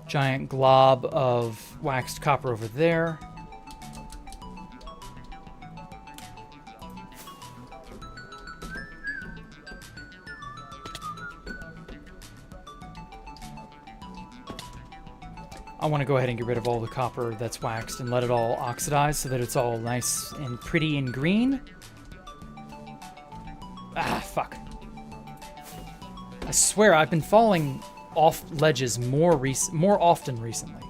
Giant glob of waxed copper over there. I want to go ahead and get rid of all the copper that's waxed and let it all oxidize so that it's all nice and pretty and green. Ah, fuck. I swear I've been falling off ledges more often recently.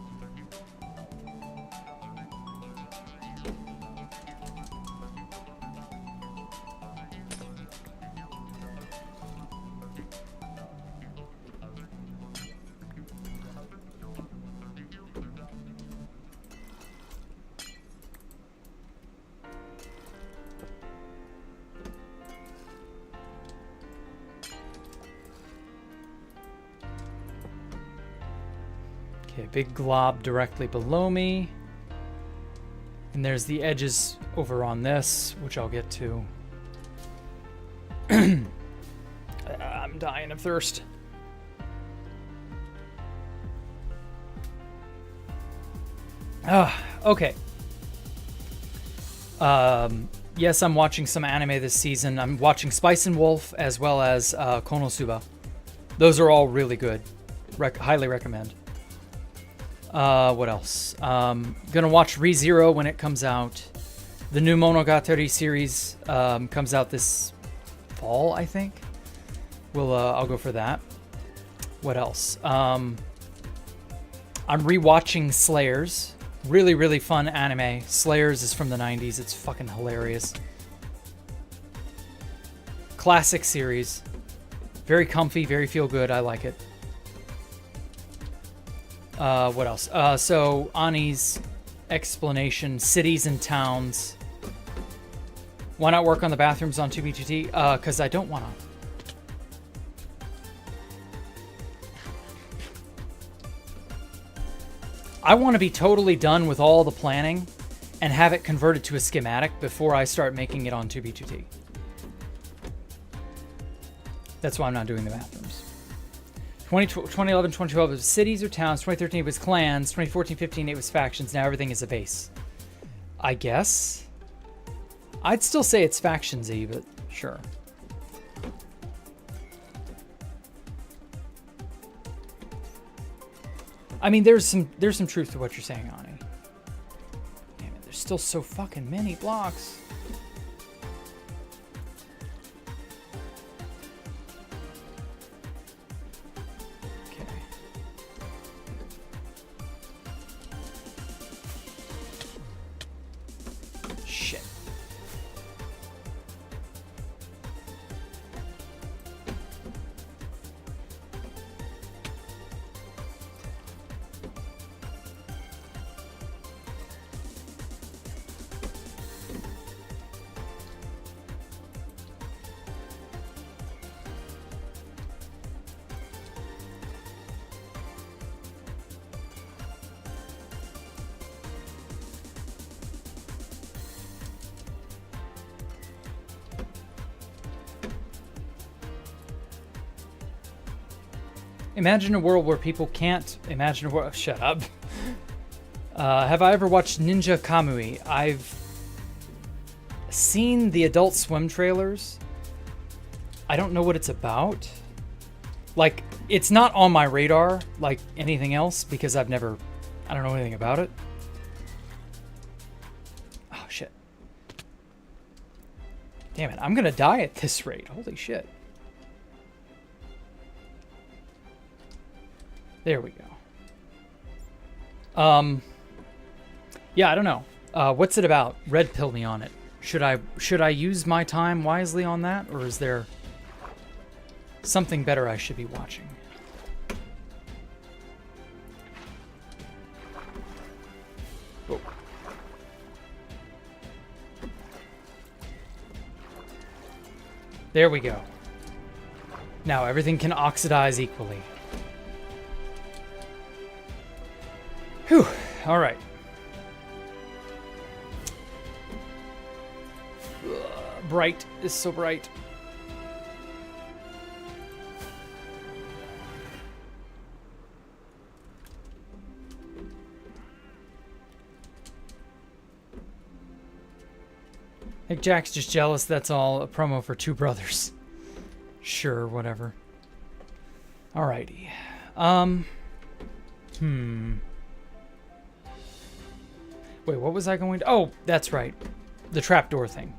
Okay, big glob directly below me. And there's the edges over on this, which I'll get to. I'm dying of thirst. Okay. Yes, I'm watching some anime this season. I'm watching Spice and Wolf as well as Konosuba. Those are all really good. Highly recommend. What else? Gonna watch ReZero when it comes out. The new Monogatari series comes out this fall, I think. I'll go for that. What else? I'm rewatching Slayers. Really, really fun anime. Slayers is from the 90s. It's fucking hilarious. Classic series. Very comfy, very feel good. I like it. What else? So Ani's explanation, cities and towns. Why not work on the bathrooms on 2B2T? Because I don't want to. I want to be totally done with all the planning and have it converted to a schematic before I start making it on 2B2T. That's why I'm not doing the bathrooms. 2011, 2012 was cities or towns. 2013 it was clans. 2014, 15 it was factions. Now everything is a base. I guess. I'd still say it's factions-y, but sure. I mean, there's some truth to what you're saying, Ani. Damn it, there's still so fucking many blocks. Imagine a world where people can't imagine a world. Shut up. Have I ever watched Ninja Kamui? I've seen the Adult Swim trailers. I don't know what it's about. Like, it's not on my radar like anything else because I don't know anything about it. Oh, shit. Damn it, I'm gonna die at this rate. Holy shit. There we go. Yeah, I don't know. What's it about? Red pill me on it. Should I use my time wisely on that, or is there something better I should be watching? Oh. There we go. Now everything can oxidize equally. Whew. All right. Bright is so bright. I think Jack's just jealous, that's all. A promo for Two Brothers. Sure, whatever. Alrighty. Wait, what was I going to... Oh, that's right. The trapdoor thing.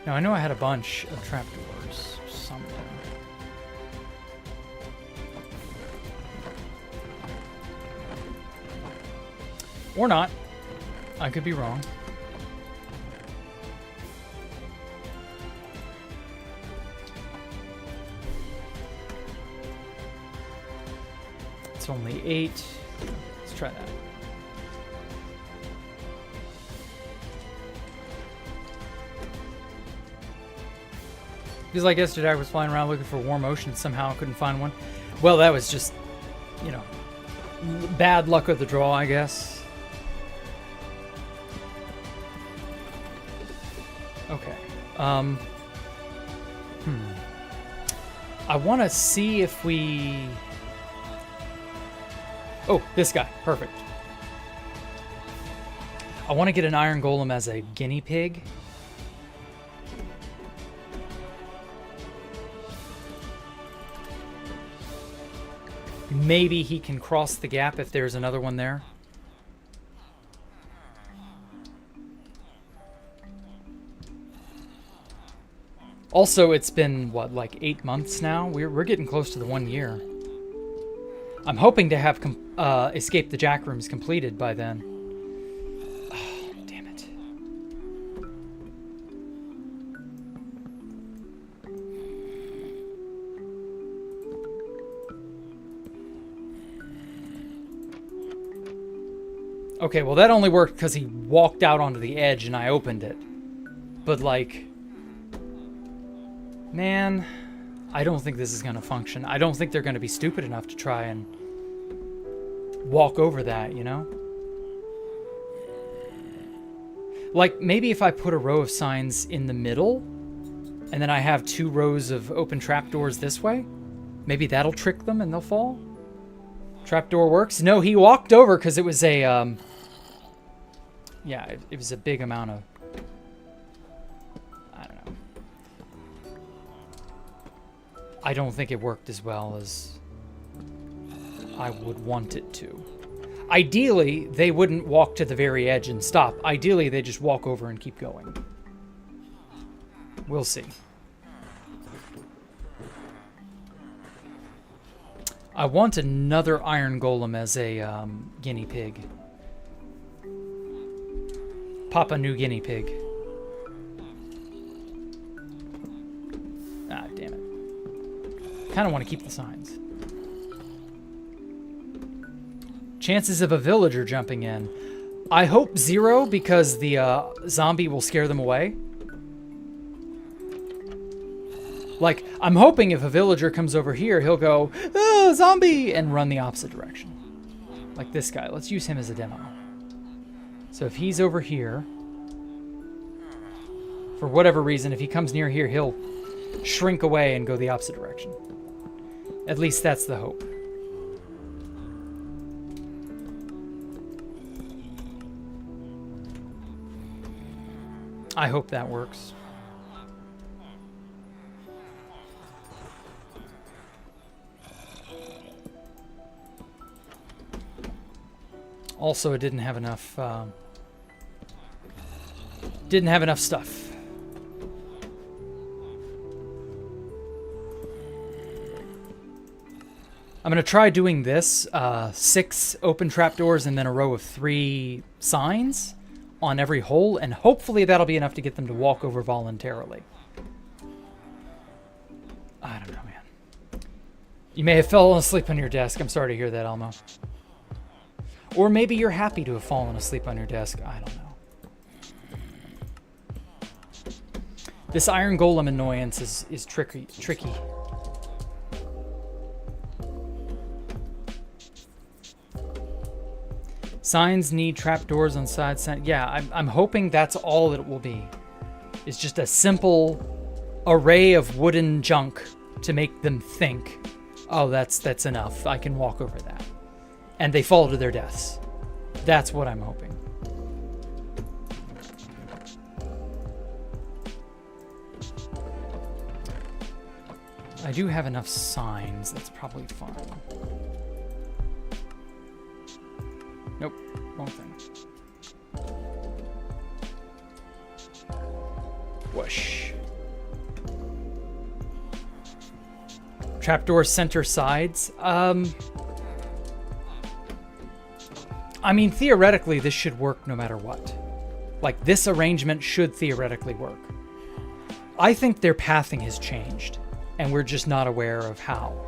Now, I know I had a bunch of trapdoors somewhere. Or not. I could be wrong. It's only 8. Let's try that. Because like yesterday, I was flying around looking for warm ocean. Somehow I couldn't find one. Well, that was just, you know, bad luck of the draw, I guess. Okay. I want to see if we... Oh, this guy. Perfect. I want to get an iron golem as a guinea pig. Maybe he can cross the gap if there's another one there. Also, it's been, what, like 8 months now? We're getting close to the 1 year. I'm hoping to have Escape the Jack Rooms completed by then. Oh, damn it. Okay, well that only worked because he walked out onto the edge and I opened it. But like... Man, I don't think this is going to function. I don't think they're going to be stupid enough to try and walk over that, you know? Like, maybe if I put a row of signs in the middle, and then I have 2 rows of open trapdoors this way, maybe that'll trick them and they'll fall? Trapdoor works? No, he walked over because it was a, yeah, it was a big amount of... I don't think it worked as well as I would want it to. Ideally, they wouldn't walk to the very edge and stop. Ideally, they just walk over and keep going. We'll see. I want another iron golem as a guinea pig. Papa New Guinea Pig. Ah, damn it. Kind of want to keep the signs. Chances of a villager jumping in. I hope 0 because the zombie will scare them away. Like, I'm hoping if a villager comes over here, he'll go, "Oh, zombie!" and run the opposite direction. Like this guy. Let's use him as a demo. So if he's over here, for whatever reason, if he comes near here, he'll shrink away and go the opposite direction. At least that's the hope. I hope that works. Also, it didn't have enough stuff. I'm gonna try doing this 6 open trapdoors and then a row of 3 signs on every hole, and hopefully that'll be enough to get them to walk over voluntarily. I don't know, man. You may have fallen asleep on your desk. I'm sorry to hear that, Elmo. Or maybe you're happy to have fallen asleep on your desk. I don't know. This iron golem annoyance is tricky. Signs need trapdoors on side. Yeah, I'm hoping that's all it will be. It's just a simple array of wooden junk to make them think, oh, that's enough. I can walk over that. And they fall to their deaths. That's what I'm hoping. I do have enough signs. That's probably fine. Nope, wrong thing. Whoosh. Trapdoor center sides. I mean, theoretically, this should work no matter what. Like, this arrangement should theoretically work. I think their pathing has changed, and we're just not aware of how.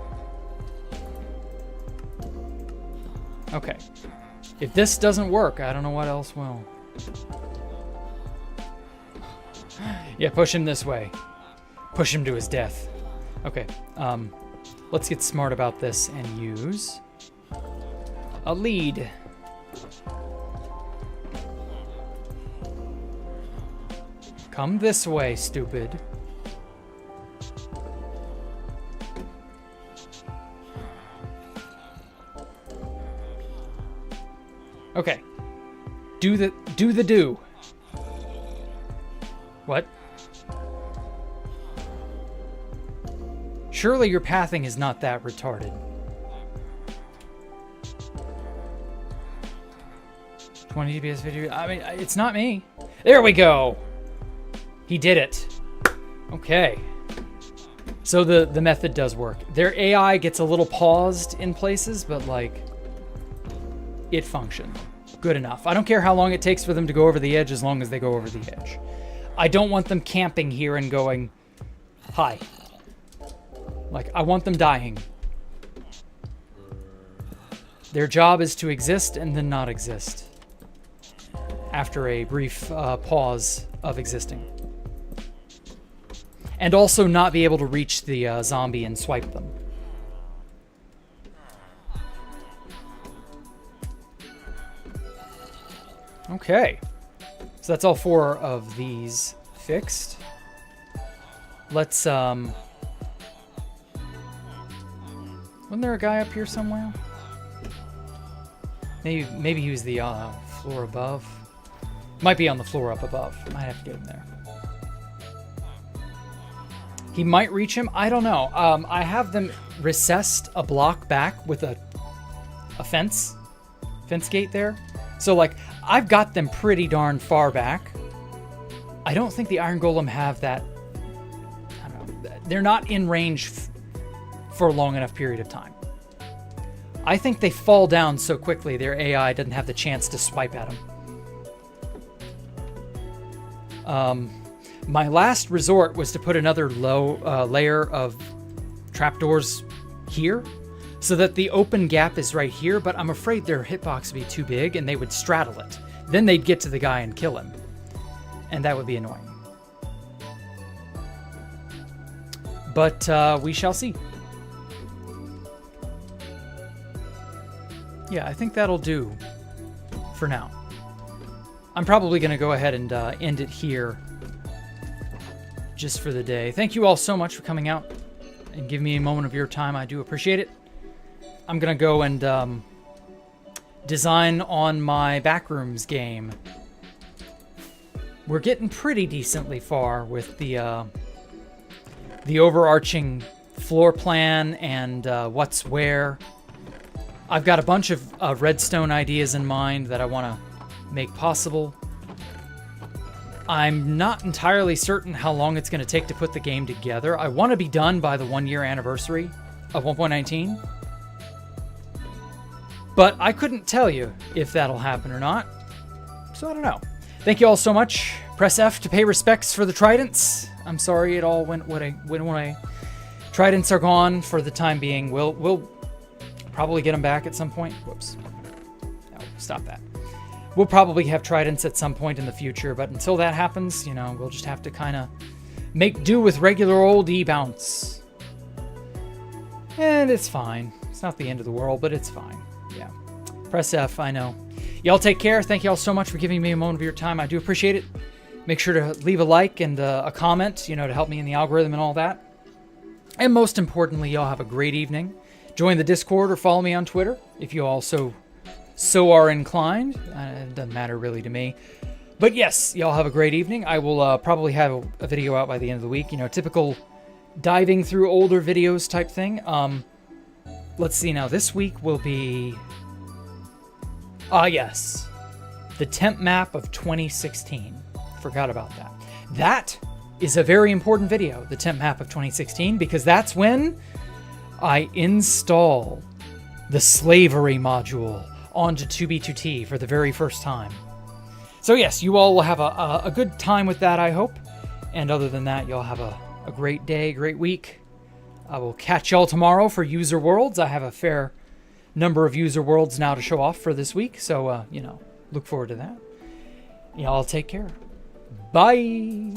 Okay. If this doesn't work, I don't know what else will. Yeah, push him this way. Push him to his death. Okay, let's get smart about this and use a lead. Come this way, stupid. Okay. Do the do. What? Surely your pathing is not that retarded. 20 FPS video. I mean, it's not me. There we go. He did it. Okay. So the method does work. Their AI gets a little paused in places, but like, it functioned. Good enough. I don't care how long it takes for them to go over the edge as long as they go over the edge. I don't want them camping here and going, hi. Like, I want them dying. Their job is to exist and then not exist after a brief pause of existing. And also not be able to reach the zombie and swipe them. Okay. So that's all 4 of these fixed. Let's, wasn't there a guy up here somewhere? Maybe he was the floor above. Might be on the floor up above. Might have to get him there. He might reach him. I don't know. I have them recessed a block back with a fence gate there. So like, I've got them pretty darn far back. I don't think the Iron Golem have that. I don't know. They're not in range for a long enough period of time. I think they fall down so quickly their AI doesn't have the chance to swipe at them. My last resort was to put another low layer of trapdoors here, so that the open gap is right here, but I'm afraid their hitbox would be too big and they would straddle it. Then they'd get to the guy and kill him. And that would be annoying. But we shall see. Yeah, I think that'll do for now. I'm probably going to go ahead and end it here just for the day. Thank you all so much for coming out and giving me a moment of your time. I do appreciate it. I'm going to go and design on my Backrooms game. We're getting pretty decently far with the overarching floor plan and what's where. I've got a bunch of redstone ideas in mind that I want to make possible. I'm not entirely certain how long it's going to take to put the game together. I want to be done by the 1-year anniversary of 1.19. But I couldn't tell you if that'll happen or not. So I don't know. Thank you all so much. Press F to pay respects for the Tridents. I'm sorry it all went away. Tridents are gone for the time being. We'll probably get them back at some point. Whoops. No, stop that. We'll probably have Tridents at some point in the future, but until that happens, you know, we'll just have to kind of make do with regular old E-Bounce. And it's fine. It's not the end of the world, but it's fine. Yeah. Press F, I know. Y'all take care. Thank y'all so much for giving me a moment of your time. I do appreciate it. Make sure to leave a like and a comment, you know, to help me in the algorithm and all that. And most importantly, y'all have a great evening. Join the Discord or follow me on Twitter if you also so are inclined. It doesn't matter really to me. But yes, y'all have a great evening. I will probably have a video out by the end of the week. You know, typical diving through older videos type thing. Let's see now. This week will be... yes. The temp map of 2016. Forgot about that. That is a very important video, the temp map of 2016, because that's when I install the slavery module onto 2B2T for the very first time. So yes, you all will have a good time with that, I hope. And other than that, y'all have a great day, great week. I will catch y'all tomorrow for User Worlds. I have a fair number of User Worlds now to show off for this week. So, you know, look forward to that. Y'all take care. Bye.